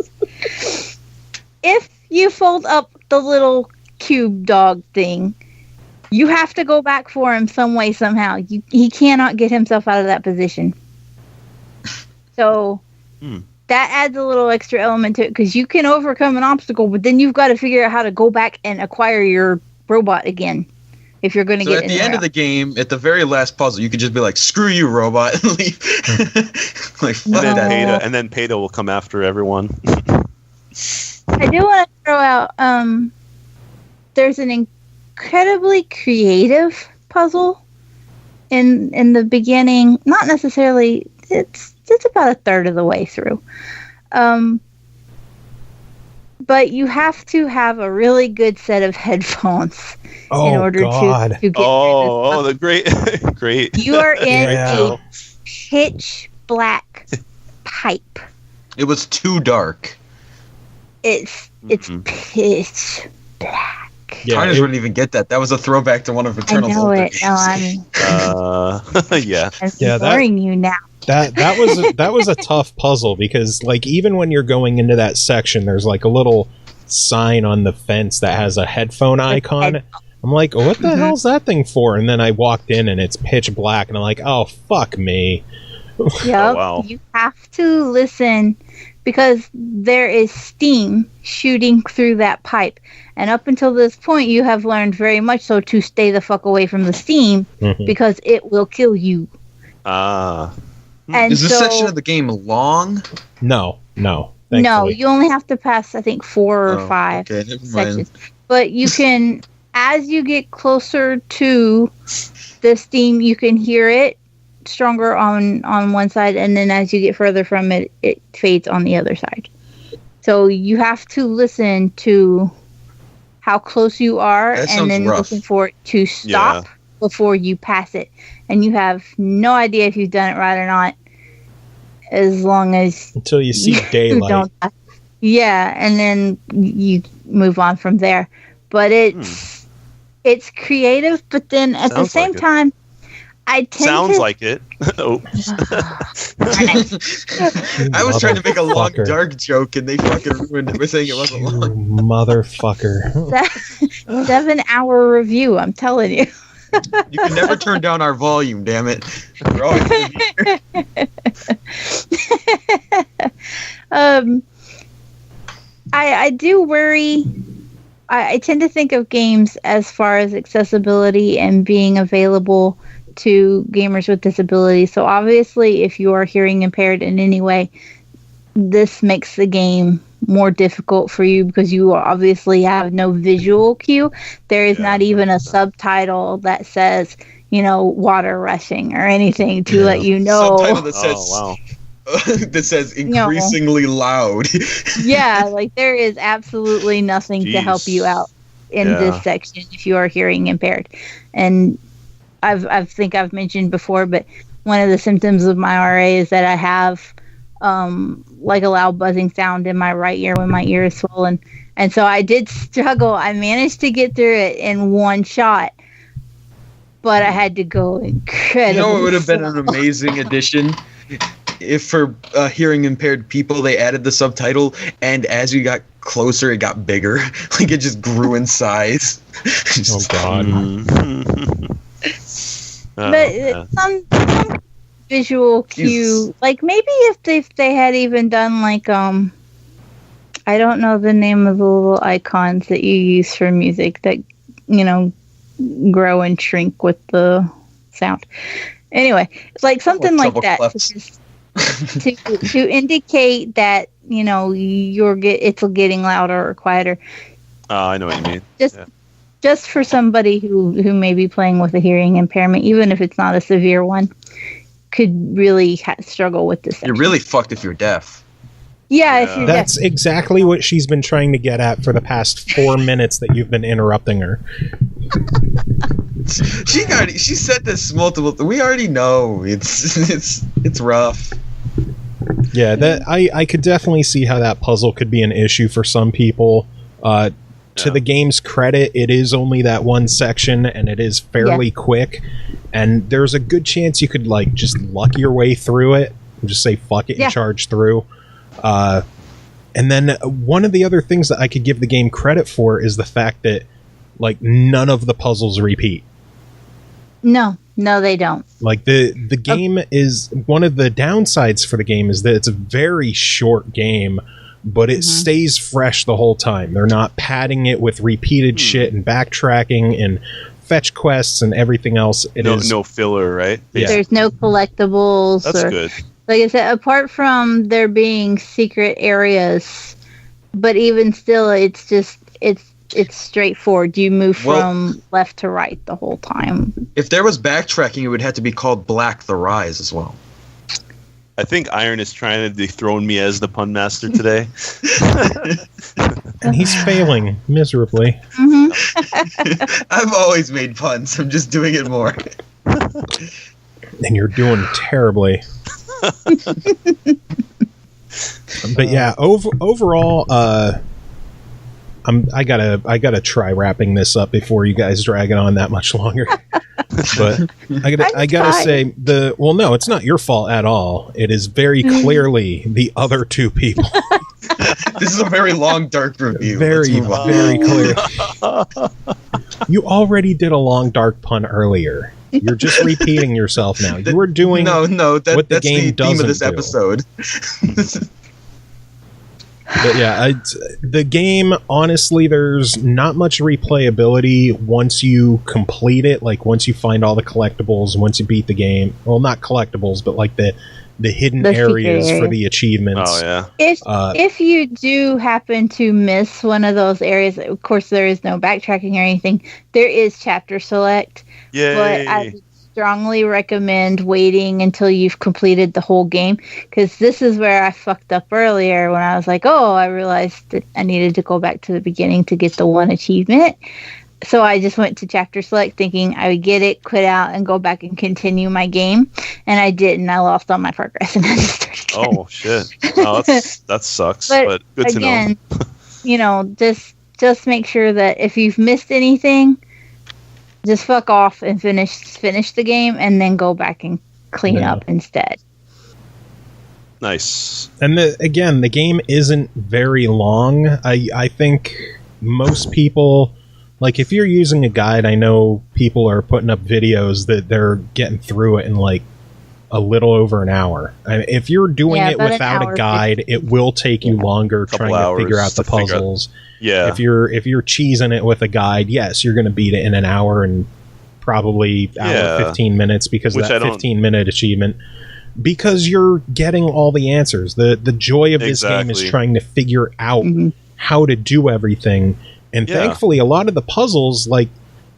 If you fold up the little cube dog thing, you have to go back for him some way, somehow. He cannot get himself out of that position. So that adds a little extra element to it, because you can overcome an obstacle, but then you've got to figure out how to go back and acquire your robot again if you're going to get at the end of the game, at the very last puzzle, you could just be like, screw you, robot, and leave. Like, fuck that. And then Pedo will come after everyone. I do want to throw out there's an incredibly creative puzzle in the beginning. Not necessarily, it's about a third of the way through. But you have to have a really good set of headphones in order to get the great. You are in a pitch black pipe. It was too dark. It's pitch black. Yeah, Carnage wouldn't even get that. That was a throwback to one of Eternal's I know older it. games. Yeah. I'm boring you now. That was a tough puzzle because like even when you're going into that section, there's like a little sign on the fence that has a headphone icon. I'm like, what the hell's that thing for? And then I walked in and it's pitch black, and I'm like, oh fuck me. Yep. Oh, wow. You have to listen because there is steam shooting through that pipe. And up until this point, you have learned very much so to stay the fuck away from the steam because it will kill you. And is this section of the game long? No. No, Thankfully. you only have to pass, I think, 4 or 5 sections. But you can, as you get closer to the steam, you can hear it stronger on one side, and then as you get further from it, it fades on the other side. So you have to listen to how close you are, and then looking for it to stop before you pass it. And you have no idea if you've done it right or not, as long as until you see daylight. Yeah, and then you move on from there. But it's creative, but then at the same time, I tend to... like it. Oh. I was trying to make a long, dark joke, and they fucking ruined it by saying it wasn't long. Motherfucker. 7-hour review, I'm telling you. You can never turn down our volume, damn it. We're always gonna be here. I do worry. I tend to think of games as far as accessibility and being available to gamers with disabilities. So obviously, if you are hearing impaired in any way, this makes the game more difficult for you because you obviously have no visual cue. There is not even a subtitle that says, water rushing or anything to let you know. Subtitle that says, that says increasingly loud. Yeah, like there is absolutely nothing to help you out in this section if you are hearing impaired. And I think I've mentioned before, but one of the symptoms of my RA is that I have like a loud buzzing sound in my right ear when my ear is swollen. And so I did struggle. I managed to get through it in one shot, but I had to go incredibly it would have been an amazing addition if for hearing impaired people they added the subtitle, and as you got closer it got bigger. Like it just grew in size. Oh god. But some visual cue, like maybe if they had even done like I don't know the name of the little icons that you use for music that grow and shrink with the sound. Anyway, it's like something like that to indicate that it's getting louder or quieter. I know what you mean. Just for somebody who may be playing with a hearing impairment, even if it's not a severe one, could really struggle with this. You're really fucked if you're deaf. Yeah, if you're That's deaf. exactly what she's been trying to get at for the past 4 minutes that you've been interrupting her. She said this multiple. We already know it's rough. Yeah, that I could definitely see how that puzzle could be an issue for some people. To the game's credit, it is only that one section, and it is fairly quick. And there's a good chance you could just luck your way through it and just say fuck it and charge through. And then one of the other things that I could give the game credit for is the fact that none of the puzzles repeat. No, they don't. The game is one of the downsides for the game is that it's a very short game, but it stays fresh the whole time. They're not padding it with repeated shit and backtracking and fetch quests and everything else. No filler, right? Yeah. There's no collectibles. That's good. Like I said, apart from there being secret areas, but even still, it's straightforward. You move from left to right the whole time. If there was backtracking, it would have to be called Black the Rise as well. I think Iron is trying to dethrone me as the pun master today. And he's failing miserably. I've always made puns. I'm just doing it more. And you're doing terribly. But yeah, overall, I gotta try wrapping this up before you guys drag it on that much longer. But I gotta say no, it's not your fault at all. It is very clearly the other two people. This is a very long dark review. Very clear. You already did a long dark pun earlier. You're just repeating yourself now. You were doing that's the the theme of this episode. But yeah, the game, honestly, there's not much replayability once you complete it. Like, once you find all the collectibles, once you beat the game. Well, not collectibles, but like the hidden areas for the achievements. Oh, yeah. If you do happen to miss one of those areas, of course, there is no backtracking or anything. There is chapter select. Yay. But I would strongly recommend waiting until you've completed the whole game, because this is where I fucked up earlier when I was like, I realized that I needed to go back to the beginning to get the one achievement. So I just went to chapter select thinking I would get it, quit out, and go back and continue my game. And I didn't. I lost all my progress and I just started again. Oh, shit. Oh, that sucks. But good again, to know. Just make sure that if you've missed anything, just fuck off and finish the game and then go back and clean up instead. Nice. And the game isn't very long. I think most people... Like, if you're using a guide, I know people are putting up videos that they're getting through it in, like, a little over an hour. I mean, if you're doing it without a guide, it will take you longer trying to figure out the puzzles. Yeah. If you're cheesing it with a guide, yes, you're going to beat it in an hour and probably 15 minutes because of that 15-minute achievement. Because you're getting all the answers. The joy of this game is trying to figure out how to do everything. And thankfully, a lot of the puzzles, like,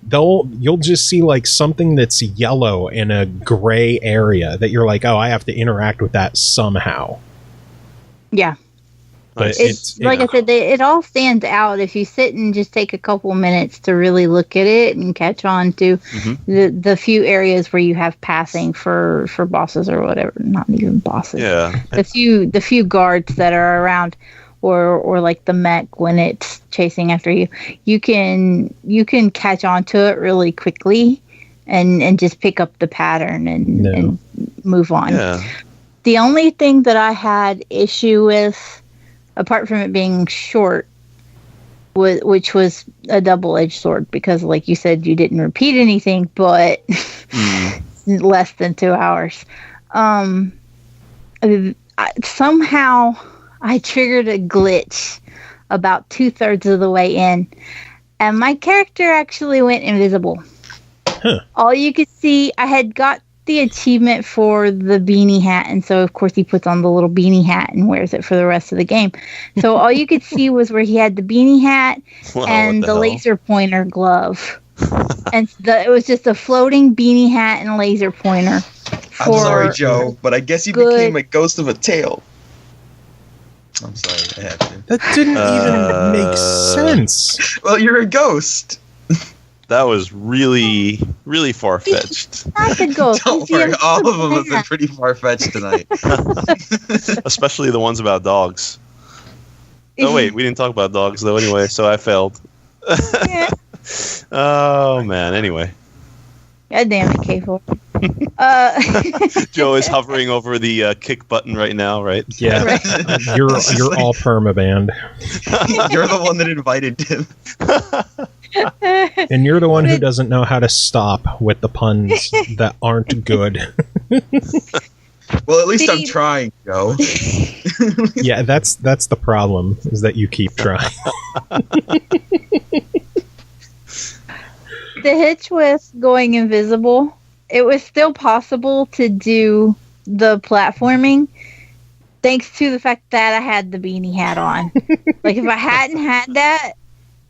you'll just see, like, something that's yellow in a gray area that you're like, I have to interact with that somehow. Yeah. But it's like I said, it all stands out if you sit and just take a couple minutes to really look at it and catch on to the few areas where you have passing for bosses or whatever. Not even bosses. Yeah. The few guards that are around. Or like the mech when it's chasing after you, you can catch on to it really quickly and just pick up the pattern and move on. Yeah. The only thing that I had issue with, apart from it being short, which was a double-edged sword, because like you said, you didn't repeat anything, but less than 2 hours. Somehow I triggered a glitch about 2/3 of the way in, and my character actually went invisible. Huh. All you could see, I had got the achievement for the beanie hat, and so of course he puts on the little beanie hat and wears it for the rest of the game. So all you could see was where he had the beanie hat and the laser pointer glove. And it was just a floating beanie hat and laser pointer. I'm sorry, Joe, but I guess you became a ghost of a tail. I'm sorry, I had to. That didn't even make sense. Well, you're a ghost. That was really, really far-fetched. Not a ghost. Don't worry, all of them have been pretty far-fetched tonight. Especially the ones about dogs. Oh, wait, we didn't talk about dogs, though, anyway, so I failed. Yeah. Oh, man, anyway. God damn it, K4. Joe is hovering over the kick button right now, right? Yeah. Right. You're all permabanned. You're the one that invited him. And you're the one who doesn't know how to stop with the puns that aren't good. Well, at least I'm trying, Joe. Yeah, that's the problem, is that you keep trying. The hitch with going invisible, it was still possible to do the platforming thanks to the fact that I had the beanie hat on. Like, if I hadn't had that,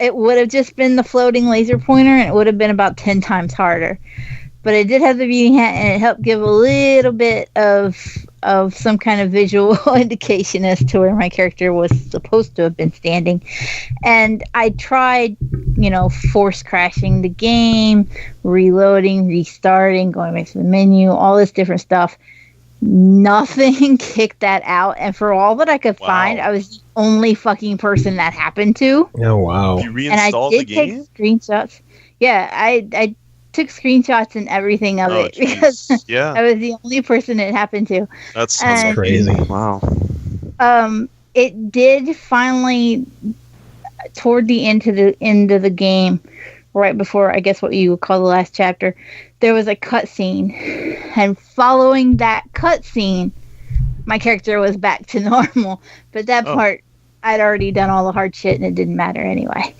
it would have just been the floating laser pointer, and it would have been about 10 times harder. But I did have the beanie hat, and it helped give a little bit of some kind of visual indication as to where my character was supposed to have been standing. And I tried, force crashing the game, reloading, restarting, going back to the menu, all this different stuff. nothing kicked that out. And for all that I could find, I was the only fucking person that happened to. Oh, wow. You reinstalled the game? Take screenshots. Yeah, I took screenshots and everything of it because I was the only person it happened to. That's crazy. Wow. It did finally, toward the end of the game, right before, I guess, what you would call the last chapter, there was a cutscene, and following that cutscene, my character was back to normal. But that part, I'd already done all the hard shit, and it didn't matter anyway.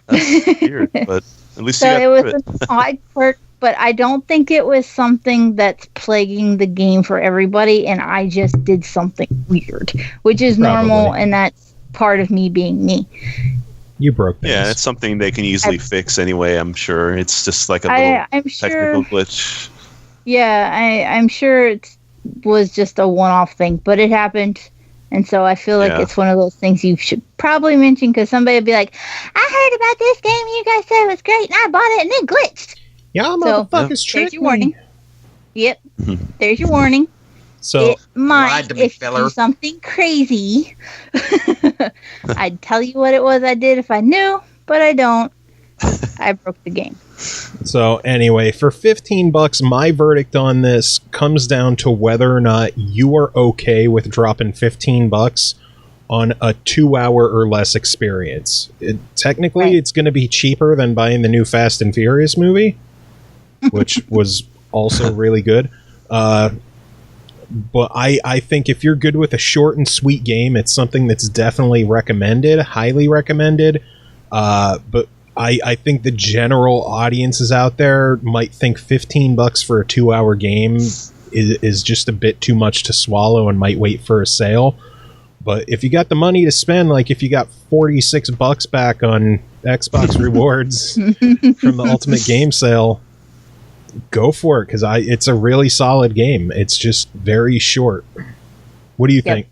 That's weird, but at least so you got it was it. an odd quirk, but I don't think it was something that's plaguing the game for everybody, and I just did something weird, which is normal, and that's part of me being me. You broke things. Yeah, it's something they can easily fix anyway, I'm sure. It's just like a little technical glitch. Yeah, I'm sure it was just a one-off thing, but it happened, and so I feel like it's one of those things you should probably mention, because somebody would be like, I heard about this game, you guys said it was great, and I bought it, and it glitched. Yeah, motherfuckers tricked there's your warning. Yep, there's your warning. So it might, if you do something crazy. I'd tell you what it was I did if I knew, but I don't. I broke the game. So anyway, for $15, my verdict on this comes down to whether or not you are okay with dropping $15 on a 2-hour or less experience. Technically, it's going to be cheaper than buying the new Fast and Furious movie, which was also really good. But I think if you're good with a short and sweet game, it's something that's definitely recommended, highly recommended. But I think the general audiences out there might think $15 for a 2-hour game is just a bit too much to swallow and might wait for a sale. But if you got the money to spend, like if you got $46 back on Xbox rewards from the Ultimate Game Sale, go for it, because it's a really solid game. It's just very short. What do you think?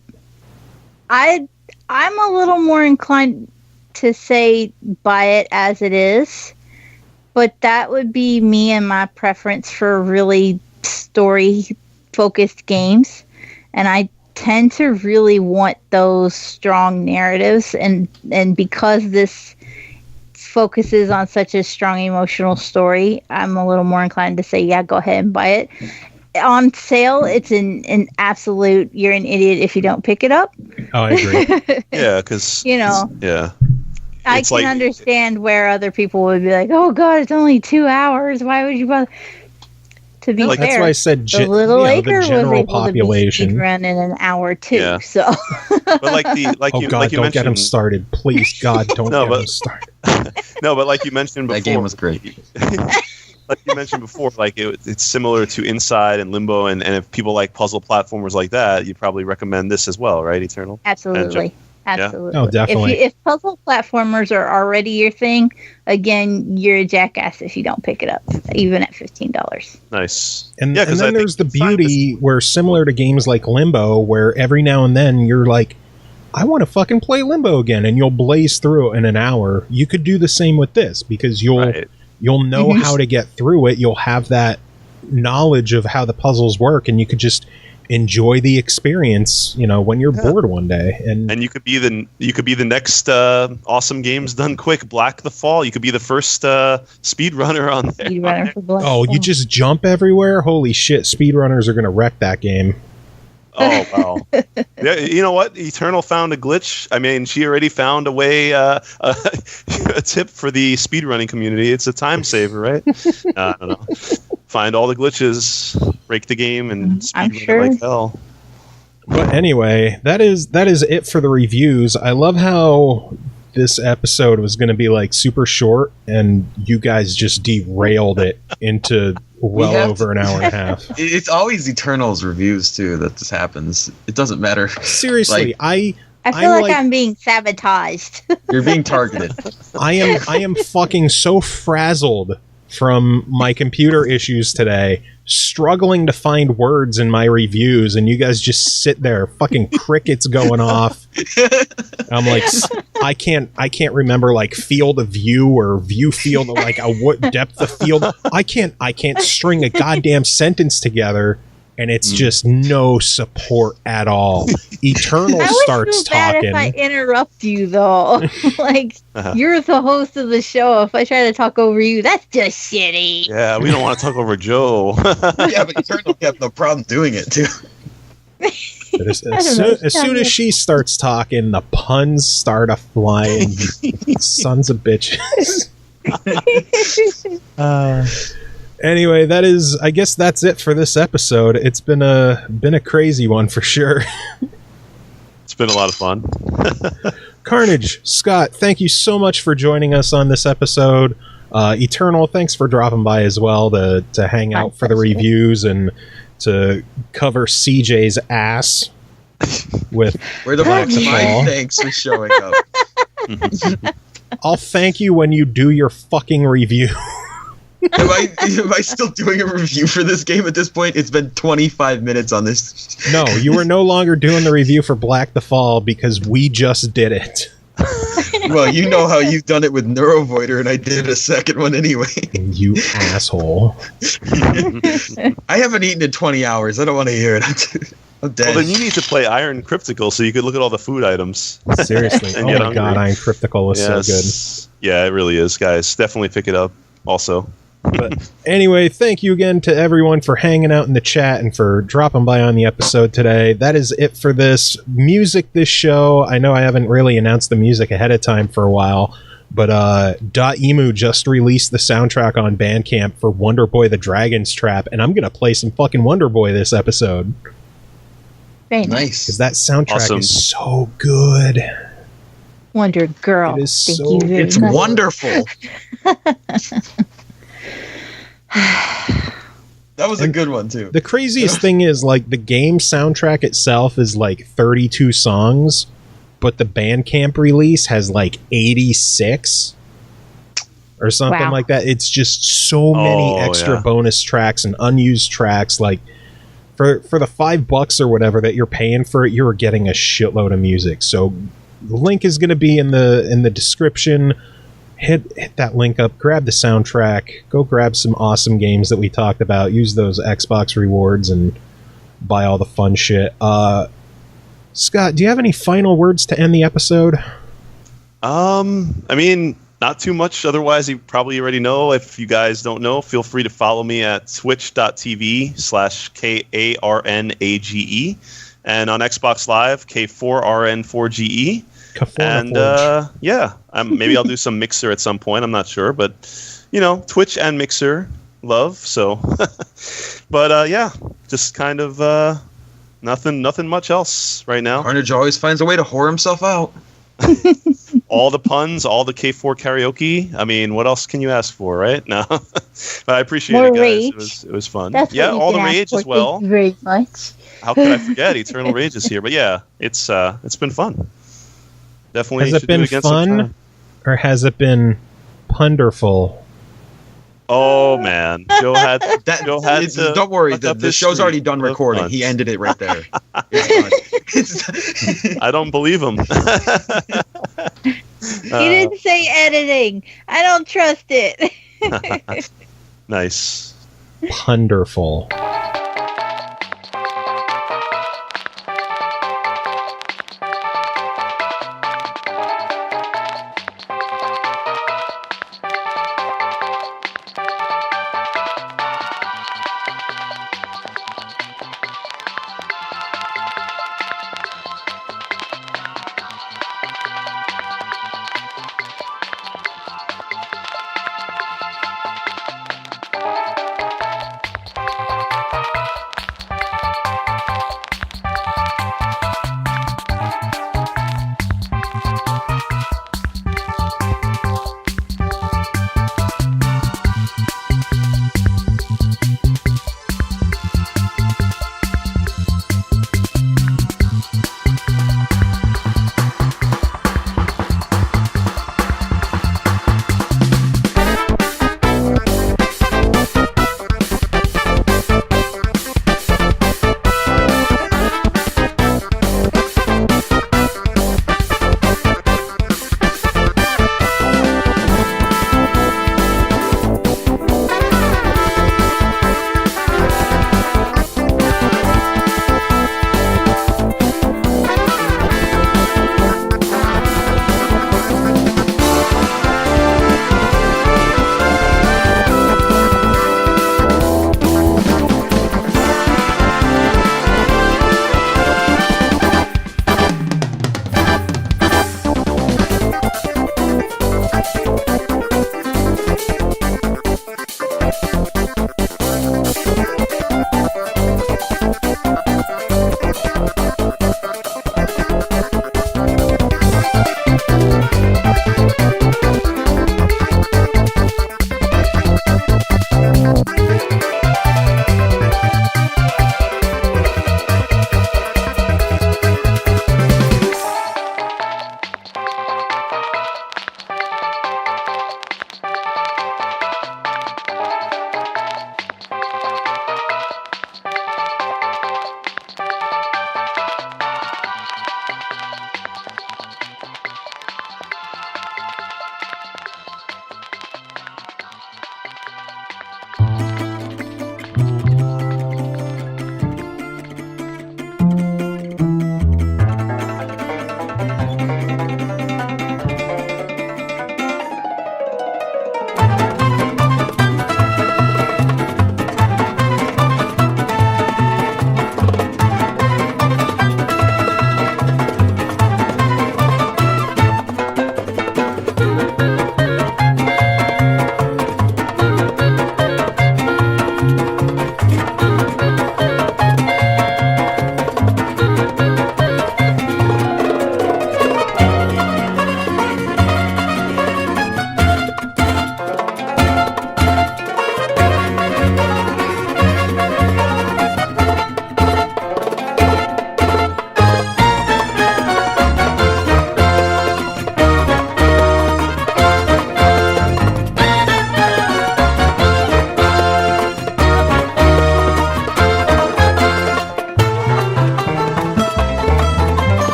I'm a little more inclined to say buy it as it is, but that would be me and my preference for really story-focused games, and I tend to really want those strong narratives, and because this focuses on such a strong emotional story, I'm a little more inclined to say, yeah, go ahead and buy it. On sale, it's an absolute, you're an idiot if you don't pick it up. Oh, I agree. Yeah, because, I can understand where other people would be like, oh god, it's only 2 hours, why would you bother? To be fair, that's why I said the Little Acre the general was able population to be run in an hour too. So, but don't get him started, please. God, don't get him started. No, but like you mentioned before, that game was great. Like you mentioned before, like it's similar to Inside and Limbo, and if people like puzzle platformers like that, you'd probably recommend this as well, right? Eternal. Absolutely. Absolutely. Oh, definitely. If puzzle platformers are already your thing, again, you're a jackass if you don't pick it up, even at $15. Nice. And then there's the beauty where, similar to games like Limbo, where every now and then you're like, I want to fucking play Limbo again, and you'll blaze through it in an hour. You could do the same with this, because you'll know how to get through it. You'll have that knowledge of how the puzzles work, and you could just enjoy the experience, when you're bored one day, and you could be the next awesome games done quick Black the Fall. You could be the first speedrunner on there. Speedrunner for Black. Oh, you just jump everywhere. Holy shit! Speedrunners are gonna wreck that game. Oh wow! Yeah, you know what? Eternal found a glitch. I mean, she already found a way, a tip for the speedrunning community. It's a time saver, right? I don't know. Find all the glitches, break the game, and speedrun it like hell. But anyway, that is it for the reviews. I love how this episode was going to be like super short, and you guys just derailed it into over an hour and a half. It's always Eternal's reviews too that this happens. It doesn't matter. Seriously, I feel like I'm being sabotaged. You're being targeted. I am fucking so frazzled from my computer issues today, struggling to find words in my reviews, and you guys just sit there, fucking crickets going off. I'm like, I can't remember like field of view or view field, like what depth of field. I can't string a goddamn sentence together and it's just no support at all. Eternal starts talking. If I interrupt you, though, like you're the host of the show. If I try to talk over you, that's just shitty. Yeah, we don't want to talk over Joe. Yeah, but Eternal kept no problem doing it too. As soon as she starts talking, the puns start a-flying. Sons of bitches. Anyway, I guess that's it for this episode. It's been a crazy one for sure. It's been a lot of fun. Carnage, Scott, thank you so much for joining us on this episode. Eternal, thanks for dropping by as well to hang out for the reviews and to cover CJ's ass with where the fuck's my thanks for showing up. I'll thank you when you do your fucking review. Am I still doing a review for this game at this point? It's been 25 minutes on this. No, you are no longer doing the review for Black the Fall because we just did it. Well, you know how you've done it with Neurovoider, and I did a second one anyway. You asshole. I haven't eaten in 20 hours. I don't want to hear it. I'm dead. Well, then you need to play Iron Crypticle so you could look at all the food items. Seriously. Oh my god, Iron Crypticle is so good. Yeah, it really is, guys. Definitely pick it up also. But anyway, thank you again to everyone for hanging out in the chat and for dropping by on the episode today. That is it for this music, this show. I know I haven't really announced the music ahead of time for a while, but .emu just released the soundtrack on Bandcamp for Wonder Boy the Dragon's Trap, and I'm going to play some fucking Wonder Boy this episode. Very nice. Because that soundtrack is so good. Wonder Girl. It is it's wonderful. That was a good one too. The craziest thing is, like, the game soundtrack itself is like 32 songs, but the Bandcamp release has like 86 or something like that. It's just so many extra bonus tracks and unused tracks. Like, for the $5 or whatever that you're paying for it, you're getting a shitload of music. So the link is going to be in the description. Hit that link up, grab the soundtrack, go grab some awesome games that we talked about, use those Xbox rewards, and buy all the fun shit. Scott, do you have any final words to end the episode? I mean, not too much. Otherwise, you probably already know. If you guys don't know, feel free to follow me at twitch.tv/K4rn4ge, and on Xbox Live, K4rn4ge. And maybe I'll do some Mixer at some point. I'm not sure, but Twitch and Mixer love. So, but just kind of nothing much else right now. Carnage always finds a way to whore himself out. All the puns, all the K4 karaoke. I mean, what else can you ask for, right? No, but I appreciate it, guys. Rage. It was fun. That's all the rage as well. Thank you very much. How could I forget? Eternal Rage is here, but yeah, it's been fun. Definitely. Has it been fun, or has it been punderful? Oh man, Joe had to. Don't worry, the show's already done recording. He ended it right there. I don't believe him. He didn't say editing. I don't trust it. Nice. Punderful.